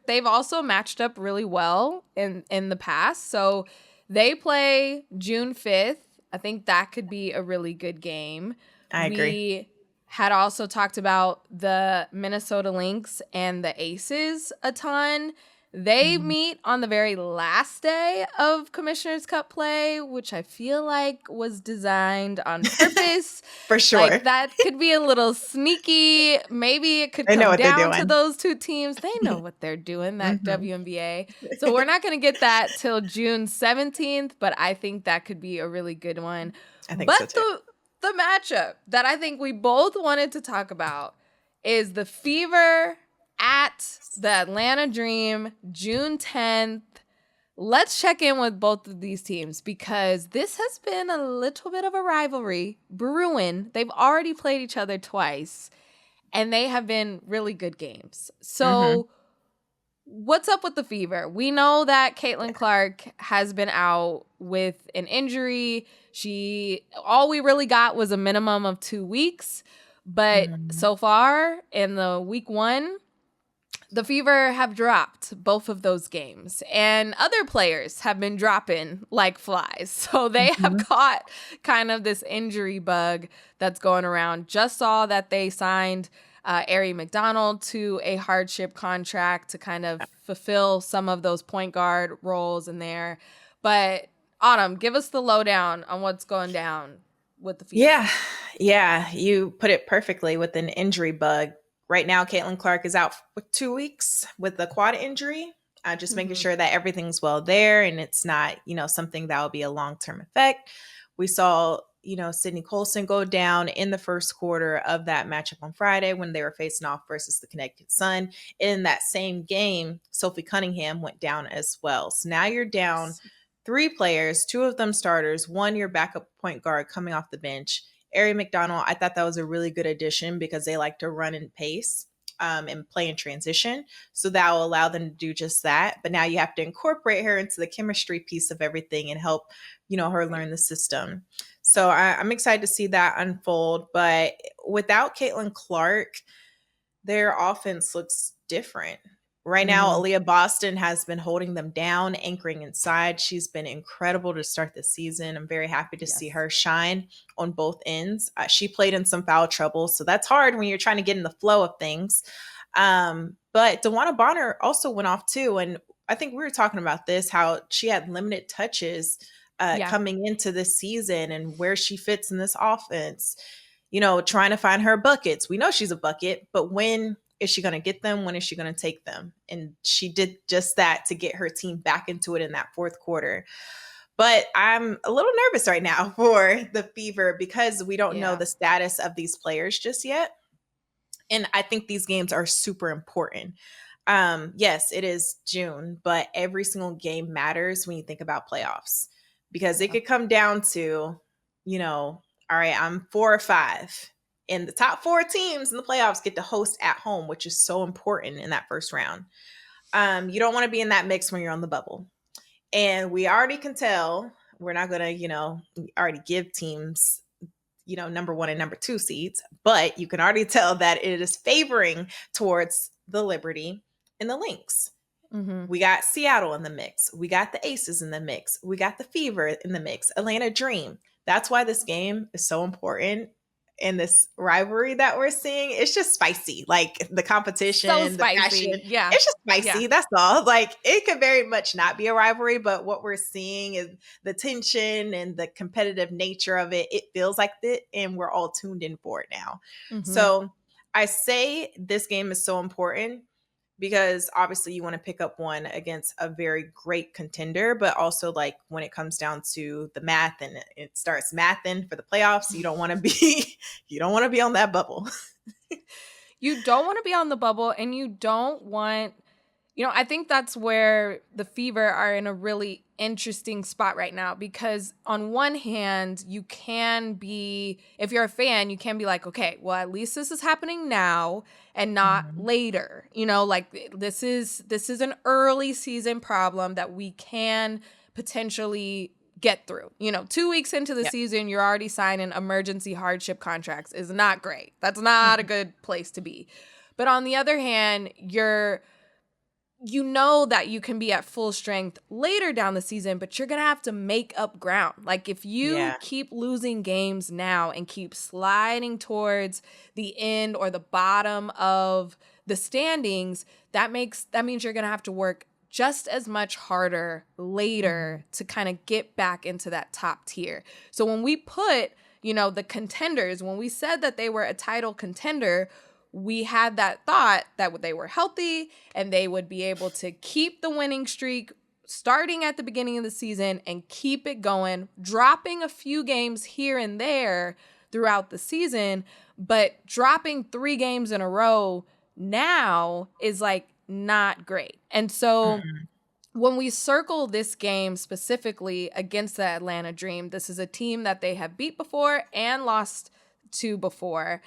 they've also matched up really well in the past. So they play June 5th. I think that could be a really good game.
I agree.
We had also talked about the Minnesota Lynx and the Aces a ton. They meet on the very last day of Commissioner's Cup play, which I feel like was designed on purpose.
For sure.
Like, that could be a little sneaky. Maybe it could come down to those two teams. They know what they're doing, that WNBA. So we're not going to get that till June 17th, but I think that could be a really good one.
I think so too.
The matchup that I think we both wanted to talk about is the Fever at the Atlanta Dream, June 10th. Let's check in with both of these teams because this has been a little bit of a rivalry brewing. They've already played each other twice, and they have been really good games. So what's up with the Fever? We know that Caitlin Clark has been out with an injury. All we really got was a minimum of 2 weeks. But so far in the week 1, the Fever have dropped both of those games, and other players have been dropping like flies. So they have caught kind of this injury bug that's going around. Just saw that they signed Ari McDonald to a hardship contract to kind of fulfill some of those point guard roles in there. But Autumn, give us the lowdown on what's going down with the Fever.
Yeah, you put it perfectly with an injury bug. Right now, Caitlin Clark is out for 2 weeks with the quad injury. Just making sure that everything's well there and it's not, something that will be a long-term effect. We saw, Sydney Colson go down in the first quarter of that matchup on Friday when they were facing off versus the Connecticut Sun. In that same game, Sophie Cunningham went down as well. So now you're down 3 players, 2 of them starters, 1 your backup point guard coming off the bench. Ari McDonald, I thought that was a really good addition because they like to run and pace and play in transition. So that will allow them to do just that. But now you have to incorporate her into the chemistry piece of everything and help, her learn the system. So I'm excited to see that unfold. But without Caitlin Clark, their offense looks different. Right now, Aaliyah Boston has been holding them down, anchoring inside. She's been incredible to start the season. I'm very happy to see her shine on both ends. She played in some foul trouble, so that's hard when you're trying to get in the flow of things. But DeWanna Bonner also went off too, and I think we were talking about this, how she had limited touches coming into this season and where she fits in this offense. Trying to find her buckets. We know she's a bucket, but when is she going to get them? When is she going to take them? And she did just that to get her team back into it in that fourth quarter. But I'm a little nervous right now for the Fever because we don't know the status of these players just yet. And I think these games are super important. Yes, it is June, but every single game matters when you think about playoffs because it could come down to, all right, I'm 4 or 5. And the top 4 teams in the playoffs get to host at home, which is so important in that first round. You don't want to be in that mix when you're on the bubble. And we already can tell we're not going to, already give teams, number 1 and number 2 seeds. But you can already tell that it is favoring towards the Liberty and the Lynx. We got Seattle in the mix. We got the Aces in the mix. We got the Fever in the mix. Atlanta Dream. That's why this game is so important. And this rivalry that we're seeing, it's just spicy. Like the competition,
so
the
spicy.
passion. Yeah. It's just spicy. Yeah. That's all. Like it could very much not be a rivalry, but what we're seeing is the tension and the competitive nature of it. It feels like it, and we're all tuned in for it now. So I say this game is so important because obviously you want to pick up one against a very great contender, but also like when it comes down to the math and it starts mathing for the playoffs, you don't want to be you don't want to be on that bubble.
You don't want to be on the bubble, and you don't want, I think that's where the Fever are in a really interesting spot right now, because on one hand, you can be, if you're a fan, you can be like, okay, well, at least this is happening now and not later. Like this is an early season problem that we can potentially get through. 2 weeks into the season, you're already signing emergency hardship contracts is not great. That's not a good place to be. But on the other hand, you know that you can be at full strength later down the season, but you're going to have to make up ground. Like if you keep losing games now and keep sliding towards the end or the bottom of the standings, that means you're going to have to work just as much harder later to kind of get back into that top tier. So when we put, the contenders, when we said that they were a title contender, we had that thought that they were healthy and they would be able to keep the winning streak starting at the beginning of the season and keep it going, dropping a few games here and there throughout the season, but dropping 3 games in a row now is like not great. And so when we circle this game specifically against the Atlanta Dream, this is a team that they have beat before and lost to before,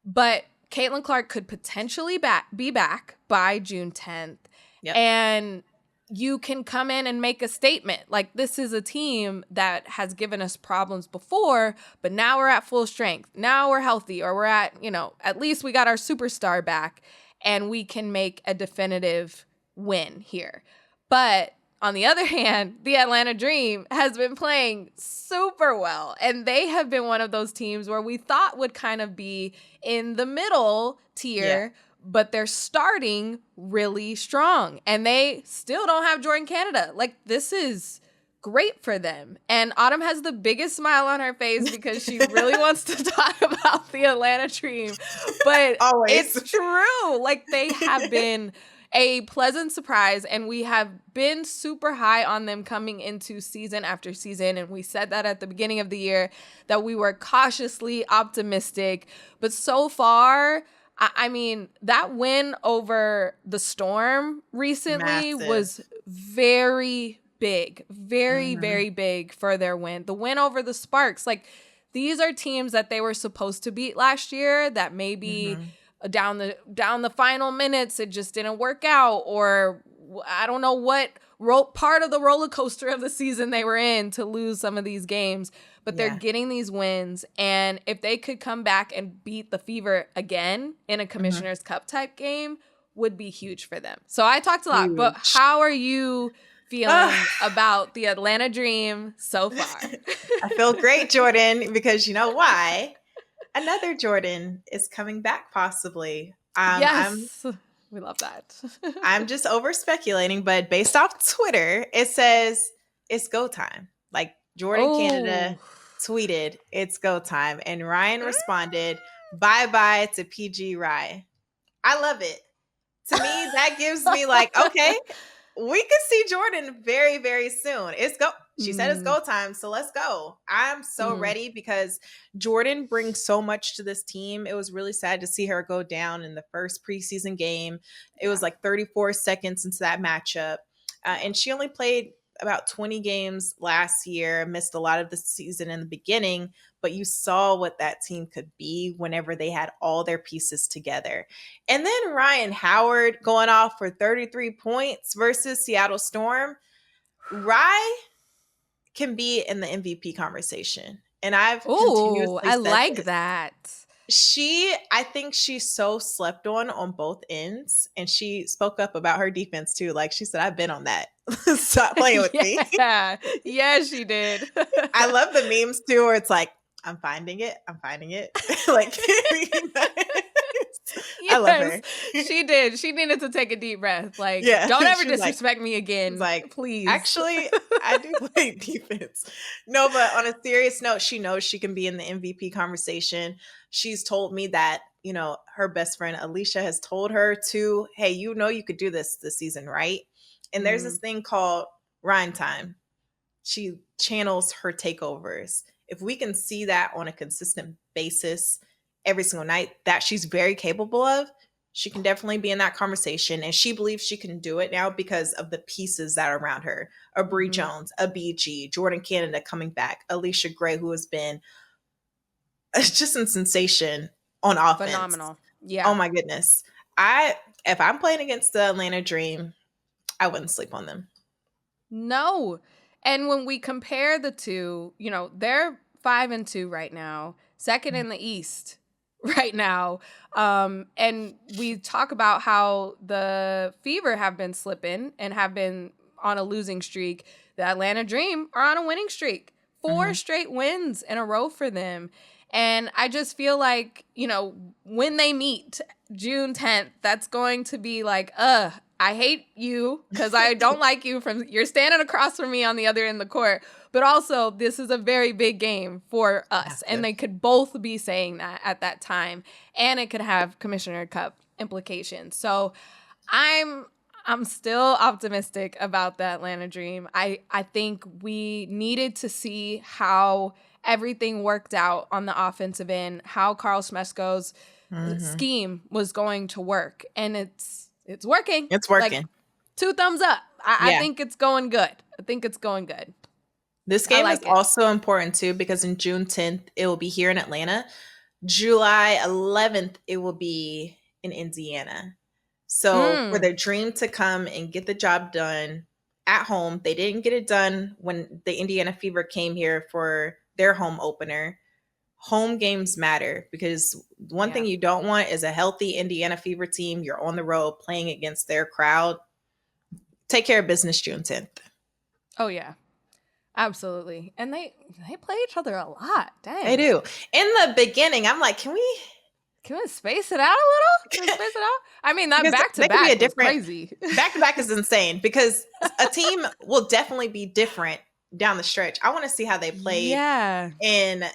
but Caitlin Clark could potentially be back by June 10th. Yep. And you can come in and make a statement. Like, this is a team that has given us problems before, but now we're at full strength. Now we're healthy, or we're at, at least we got our superstar back and we can make a definitive win here. But on the other hand, the Atlanta Dream has been playing super well, and they have been one of those teams where we thought would kind of be in the middle tier, but they're starting really strong, and they still don't have Jordan Canada. Like, this is great for them. And Autumn has the biggest smile on her face because she really wants to talk about the Atlanta Dream, but
Always.
It's true. Like, they have been a pleasant surprise, and we have been super high on them coming into season after season, and we said that at the beginning of the year that we were cautiously optimistic, but so far, I mean, that win over the Storm recently was very big, very, very big for their win. The win over the Sparks, like, these are teams that they were supposed to beat last year that maybe down the final minutes it just didn't work out, or I don't know what part of the roller coaster of the season they were in to lose some of these games, but they're getting these wins, and if they could come back and beat the Fever again in a Commissioner's Cup type game, would be huge for them. So I talked a lot, but how are you feeling about the Atlanta Dream so far?
I feel great, Jordan, because you know why? Another Jordan is coming back, possibly.
Yes, we love that.
I'm just over speculating, but based off Twitter, it says it's go time. Like, Jordan Canada tweeted, "It's go time," and Ryan responded, "Bye-bye to PG Rye." I love it. To me, that gives me like, okay, we could see Jordan very, very soon. It's go. She said it's go time, so let's go. I'm so ready because Jordan brings so much to this team. It was really sad to see her go down in the first preseason game. It was like 34 seconds into that matchup. And she only played about 20 games last year, missed a lot of the season in the beginning, but you saw what that team could be whenever they had all their pieces together. And then Ryan Howard going off for 33 points versus Seattle Storm. Rye can be in the MVP conversation. And I've continuously
I
said
like
this.
that.
I think she's so slept on both ends. And she spoke up about her defense too. Like, she said, I've been on that. Stop playing with me.
Yeah, she did.
I love the memes too, where it's like, I'm finding it. Like, I love her.
She did. She needed to take a deep breath. Like, don't ever disrespect me again.
Like,
please.
Actually, I do play defense. No, but on a serious note, she knows she can be in the MVP conversation. She's told me that her best friend Allisha has told her to, hey, you could do this season, right? And there's this thing called Rhyme Time. She channels her takeovers. If we can see that on a consistent basis every single night that she's very capable of, she can definitely be in that conversation. And she believes she can do it now because of the pieces that are around her. A Bree Jones, a BG, Jordan Canada coming back, Allisha Gray, who has been just a sensation on offense.
Phenomenal. Yeah.
Oh my goodness. If I'm playing against the Atlanta Dream, I wouldn't sleep on them.
No. And when we compare the two, they're 5-2 right now, second in the East right now. And we talk about how the Fever have been slipping and have been on a losing streak. The Atlanta Dream are on a winning streak. 4 straight wins in a row for them. And I just feel like, when they meet June 10th, that's going to be like, I hate you because I don't like you you're standing across from me on the other end of the court. But also, this is a very big game for us. And they could both be saying that at that time. And it could have Commissioner Cup implications. So I'm still optimistic about the Atlanta Dream. I think we needed to see how everything worked out on the offensive end, how Carl Smeshko's scheme was going to work. And it's working.
It's working.
Like, 2 thumbs up. I think it's going good.
This game is also important, too, because in June 10th, it will be here in Atlanta. July 11th, it will be in Indiana. So for the Dream to come and get the job done at home, they didn't get it done when the Indiana Fever came here for their home opener. Home games matter because one thing you don't want is a healthy Indiana Fever team. You're on the road playing against their crowd. Take care of business June 10th.
Oh, yeah. Absolutely. And they play each other a lot. Dang.
They do. In the beginning, I'm like, can we
space it out a little? Can we space it out? I mean, that back-to-back is crazy.
Back-to-back is insane because a team will definitely be different down the stretch. I want to see how they play in,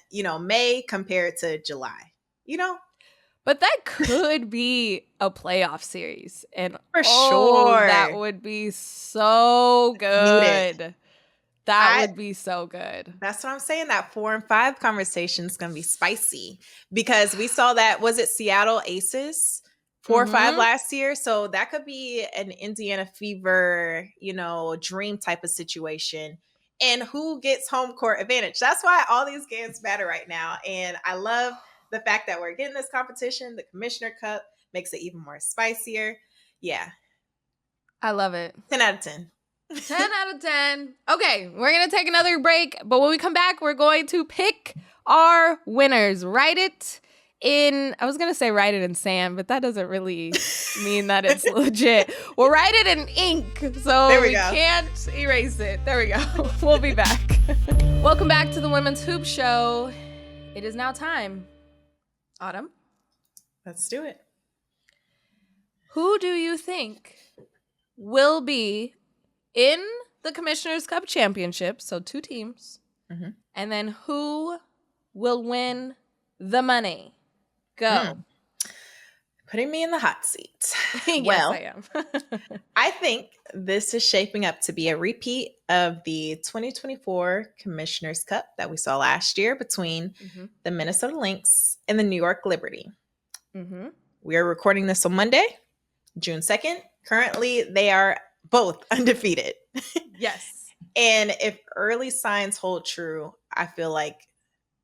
May compared to July,
But that could be a playoff series. And
for sure.
That would be so good. That would be so good.
That's what I'm saying. That 4 and 5 conversation is going to be spicy because we saw that, was it Seattle Aces 4 or 5 last year? So that could be an Indiana Fever, Dream type of situation. And who gets home court advantage? That's why all these games matter right now. And I love the fact that we're getting this competition. The Commissioner Cup makes it even more spicier. Yeah.
I love it.
10 out of 10.
10 out of 10. Okay, we're going to take another break. But when we come back, we're going to pick our winners. I was going to say write it in sand, but that doesn't really mean that it's legit. We'll write it in ink, so we can't erase it. There we go. We'll be back. Welcome back to the Women's Hoop Show. It is now time. Autumn?
Let's do it.
Who do you think will be in the Commissioner's Cup Championship? So 2 teams. And then who will win the money? Go.
Putting me in the hot seat.
Yes, I am.
I think this is shaping up to be a repeat of the 2024 Commissioner's Cup that we saw last year between the Minnesota Lynx and the New York Liberty. We are recording this on Monday, June 2nd. Currently, they are both undefeated.
Yes.
And if early signs hold true, I feel like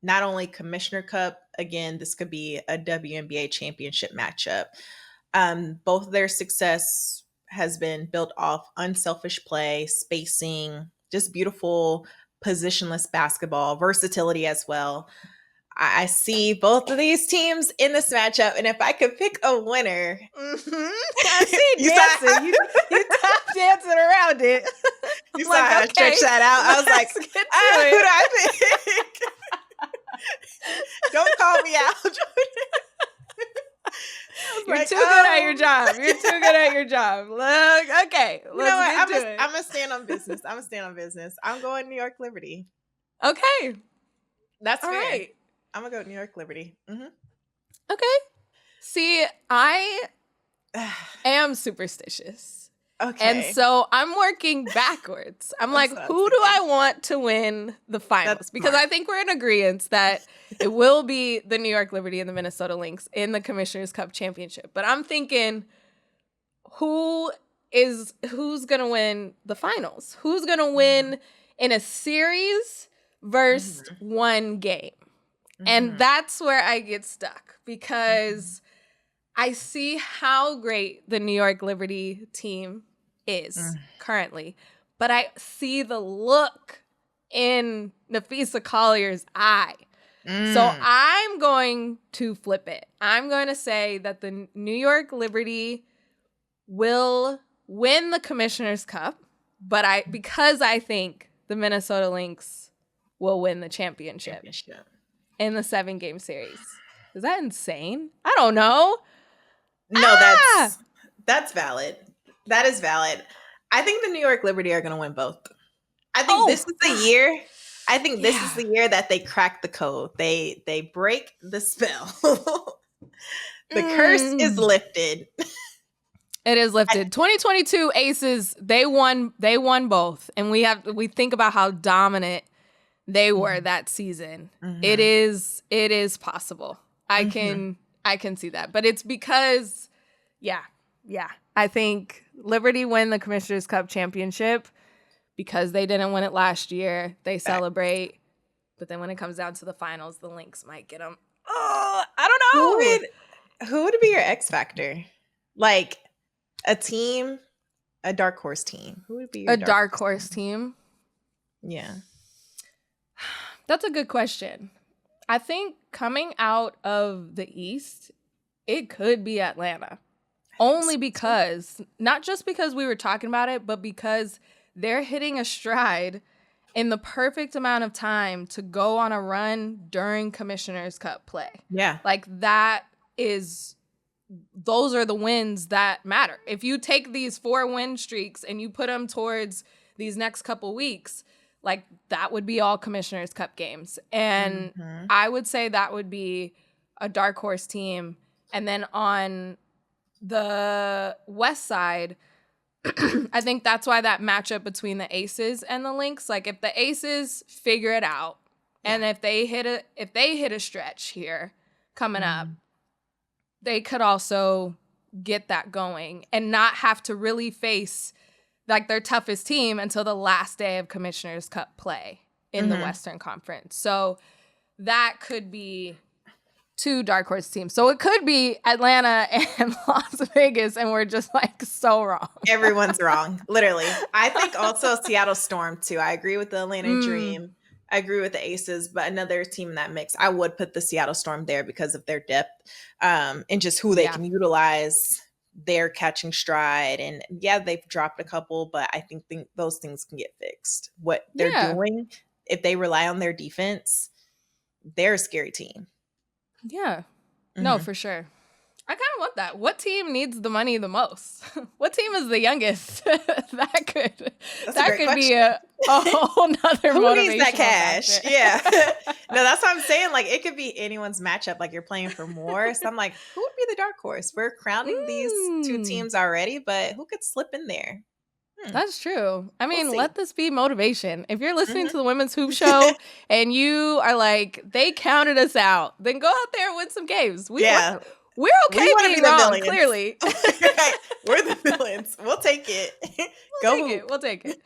not only Commissioner Cup, again, this could be a WNBA championship matchup. Both of their success has been built off unselfish play, spacing, just beautiful positionless basketball, versatility as well. I see both of these teams in this matchup, and if I could pick a winner,
I see you dancing. You tap dancing around it.
You saw how I stretched that out. I was like, who do I pick? Don't call me out, Jordan.
You're too good at your job. You're too good at your job. Look, okay.
You know what? I'm going to stand on business. I'm going New York Liberty.
Okay.
That's
all
fair.
Right.
I'm going to go New York Liberty.
Okay. See, I am superstitious.
Okay.
And so I'm working backwards. I'm like, who do I want to win the finals? Because I think we're in agreement that it will be the New York Liberty and the Minnesota Lynx in the Commissioner's Cup championship. But I'm thinking, who's going to win the finals? Who's going to win in a series versus one game? And that's where I get stuck because I see how great the New York Liberty team is currently, but I see the look in Napheesa Collier's eye. So I'm going to flip it. I'm going to say that the New York Liberty will win the Commissioner's Cup, but because I think the Minnesota Lynx will win the championship in the 7-game series. Is that insane? I don't know.
No, that's valid. That is valid. I think the New York Liberty are going to win both. I think this is the year. I think this is the year that they crack the code. They break the spell. The curse is lifted.
It is lifted. 2022 Aces, they won both. And we think about how dominant they were that season. It is possible. I can see that. But it's because I think Liberty win the Commissioner's Cup championship because they didn't win it last year. They celebrate. But then when it comes down to the finals, the Lynx might get them. Oh, I don't
know. Who would be your X factor? Like a team, a dark horse team. Who would be your
dark horse team?
Yeah.
That's a good question. I think coming out of the East, it could be Atlanta. Only because, not just because we were talking about it, but because they're hitting a stride in the perfect amount of time to go on a run during Commissioner's Cup play.
Yeah.
Like those are the wins that matter. If you take these 4-win streaks and you put them towards these next couple weeks, like that would be all Commissioner's Cup games. And I would say that would be a dark horse team. And then on the West side, I think that's why that matchup between the Aces and the Lynx, like if the Aces figure it out and if they hit a stretch here coming up, they could also get that going and not have to really face like their toughest team until the last day of Commissioner's Cup play in the Western Conference. So that could be 2 dark horse teams. So it could be Atlanta and Las Vegas, and we're just like so wrong.
Everyone's wrong, literally. I think also Seattle Storm too. I agree with the Atlanta Dream. I agree with the Aces, but another team in that mix, I would put the Seattle Storm there because of their depth and just who they can utilize. They're catching stride, and they've dropped a couple, but I think those things can get fixed. What they're doing, if they rely on their defense, they're a scary team.
Yeah. No, for sure. I kind of want that. What team needs the money the most? What team is the youngest? that could be a whole nother motivational
Who needs that cash?
factor.
Yeah. No, that's what I'm saying. Like it could be anyone's matchup. Like you're playing for more. So I'm like, who would be the dark horse? We're crowning these 2 teams already, but who could slip in there?
That's true. I mean, let this be motivation. If you're listening to the Women's Hoop Show and you are like, they counted us out, then go out there and win some games. We're okay being wrong, clearly.
Right. We're the villains. We'll take it.
We'll take it.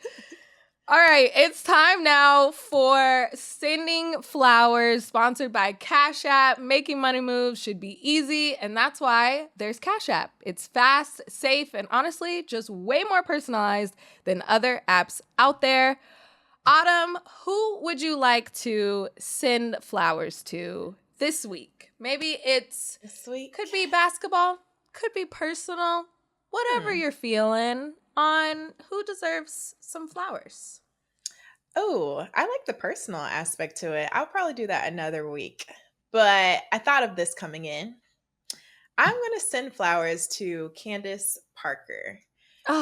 All right, it's time now for Sending Flowers, sponsored by Cash App. Making money moves should be easy, and that's why there's Cash App. It's fast, safe, and honestly, just way more personalized than other apps out there. Autumn, who would you like to send flowers to this week? Maybe it's could be basketball, could be personal, whatever you're feeling on who deserves some flowers.
Oh, I like the personal aspect to it. I'll probably do that another week. But I thought of this coming in. I'm going to send flowers to Candace Parker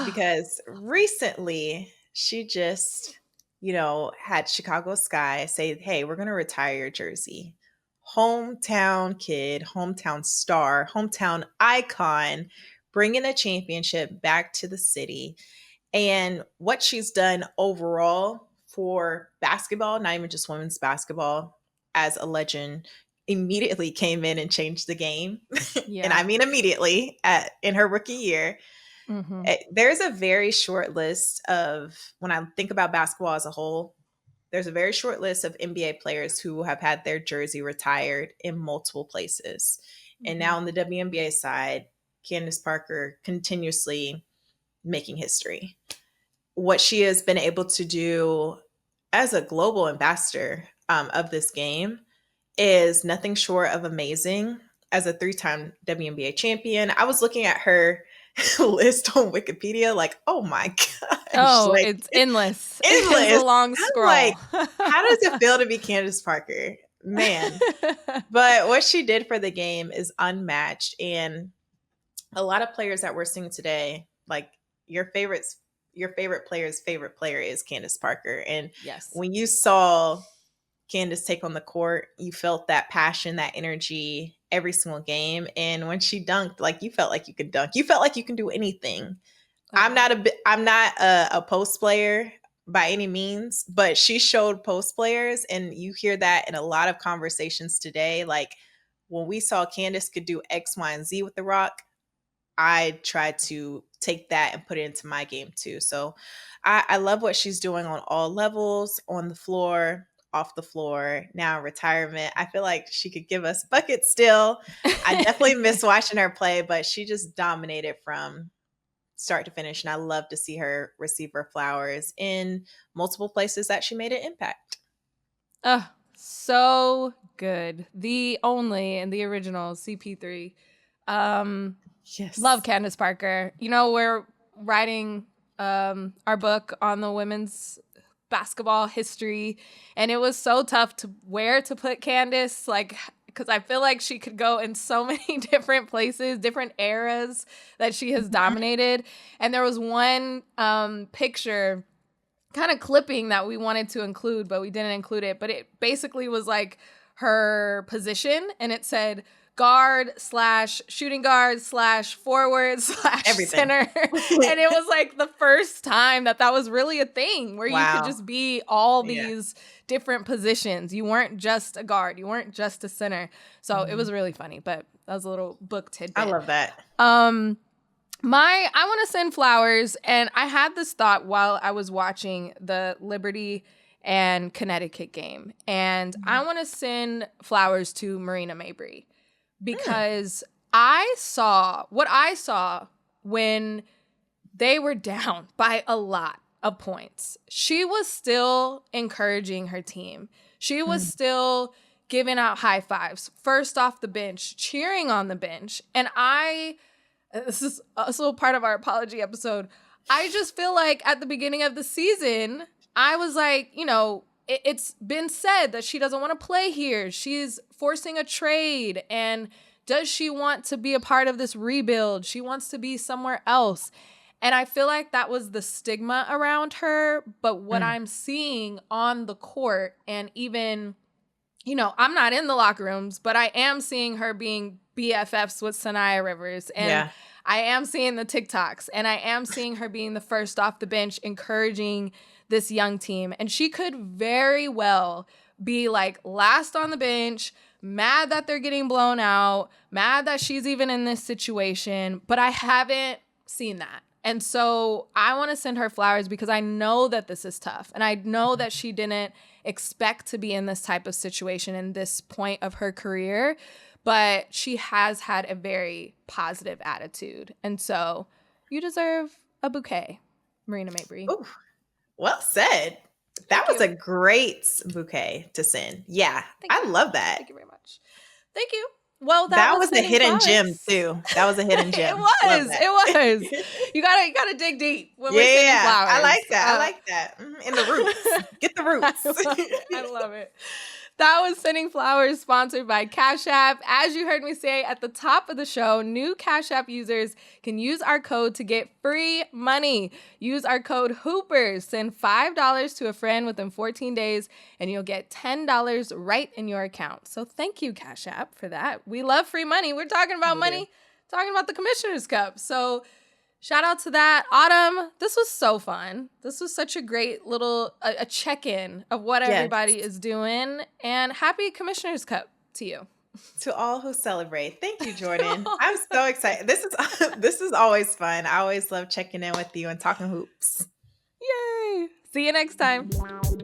because recently she just, had Chicago Sky say, hey, we're going to retire your jersey. hometown kid, hometown star, hometown icon, bringing a championship back to the city. And what she's done overall for basketball, not even just women's basketball, as a legend, immediately came in and changed the game. And
Yeah.
I mean immediately in her rookie year. There's a very short list of, when I think about basketball as a whole, there's a very short list of NBA players who have had their jersey retired in multiple places. And now on the WNBA side, Candace Parker continuously making history. What she has been able to do as a global ambassador of this game is nothing short of amazing. As a 3-time WNBA champion, I was looking at her list on Wikipedia, like, oh my gosh.
Oh,
like,
it's endless.
endless.
It's a long
I'm
scroll.
like, how does it feel to be Candace Parker? Man. But what she did for the game is unmatched. And a lot of players that we're seeing today, like your favorite player's favorite player is Candace Parker. And
Yes.
when you saw Candace take on the court, you felt that passion, that energy every single game. And when she dunked, like, you felt like you could dunk. You felt like you can do anything. I'm not a post player by any means, but she showed post players, and you hear that in a lot of conversations today. Like, when we saw Candace could do X, Y, and Z with the rock, I tried to take that and put it into my game too. So I love what she's doing on all levels, on the floor, off the floor, now in retirement. I feel like she could give us buckets still. I definitely miss watching her play, but she just dominated from start to finish. And I love to see her receive her flowers in multiple places that she made an impact.
Oh, so good. The only and the original CP3.
Yes.
Love Candace Parker. You know, we're writing our book on the women's basketball history, and it was so tough to where to put Candace, like, because I feel like she could go in so many different places, different eras that she has dominated. And there was one picture, kind of clipping, that we wanted to include, but we didn't include it. But it basically was like her position, and it said guard / shooting guard / forward / center. And it was like the first time that was really a thing where you could just be all these different positions. You weren't just a guard. You weren't just a center. So it was really funny, but that was a little book tidbit.
I love that.
I want to send flowers, and I had this thought while I was watching the Liberty and Connecticut game, and I want to send flowers to Marina Mabrey, because I saw what I saw when they were down by a lot of points. She was still encouraging her team. She was still giving out high fives, first off the bench, cheering on the bench. And this is also part of our apology episode, I just feel like at the beginning of the season, I was like, you know, it's been said that she doesn't want to play here. She's forcing a trade. And does she want to be a part of this rebuild? She wants to be somewhere else. And I feel like that was the stigma around her. But what I'm seeing on the court, and even, you know, I'm not in the locker rooms, but I am seeing her being BFFs with Sanaya Rivers. And I am seeing the TikToks, and I am seeing her being the first off the bench, encouraging this young team. And she could very well be like last on the bench, mad that they're getting blown out, mad that she's even in this situation. But I haven't seen that. And so I want to send her flowers, because I know that this is tough. And I know that she didn't expect to be in this type of situation in this point of her career. But she has had a very positive attitude. And so you deserve a bouquet, Marina Mabrey.
Ooh, well said. That was a great bouquet to send. Yeah, I love that.
Thank you very much. Thank you. Well,
that was a hidden gem too. That was a hidden gem.
It was. You gotta dig deep when we're sending flowers.
I like that. In the roots. Get the roots.
I love it. That was Sending Flowers, sponsored by Cash App. As you heard me say at the top of the show, new Cash App users can use our code to get free money. Use our code HOOPERS. Send $5 to a friend within 14 days, and you'll get $10 right in your account. So thank you, Cash App, for that. We love free money. We're talking about money, talking about the Commissioner's Cup. So shout out to that. Autumn, this was so fun. This was such a great little a check-in of what everybody is doing. And happy Commissioner's Cup to you.
To all who celebrate. Thank you, Jordan. I'm so excited. This is always fun. I always love checking in with you and talking hoops.
Yay. See you next time.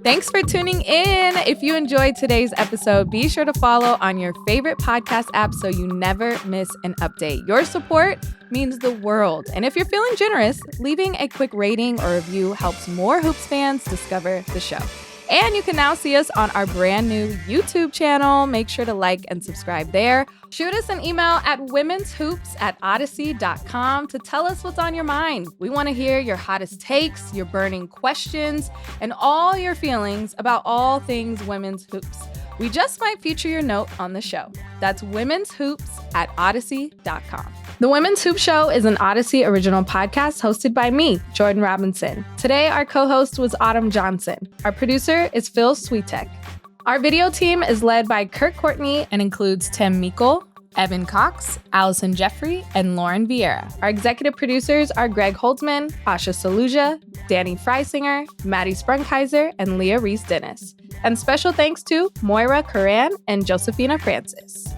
Thanks for tuning in. If you enjoyed today's episode, be sure to follow on your favorite podcast app so you never miss an update. Your support means the world. And if you're feeling generous, leaving a quick rating or review helps more Hoops fans discover the show. And you can now see us on our brand new YouTube channel. Make sure to like and subscribe there. Shoot us an email at women'shoops@odyssey.com to tell us what's on your mind. We want to hear your hottest takes, your burning questions, and all your feelings about all things women's hoops. We just might feature your note on the show. That's women'shoops@odyssey.com. The Women's Hoop Show is an Odyssey original podcast hosted by me, Jordan Robinson. Today, our co-host was Autumn Johnson. Our producer is Phil Switek. Our video team is led by Kurt Courtney and includes Tim Meikle, Evan Cox, Allison Jeffrey, and Lauren Vieira. Our executive producers are Greg Holtzman, Asha Saluja, Danny Freisinger, Maddie Sprunkheiser, and Leah Reese-Dennis. And special thanks to Moira Curran and Josephina Francis.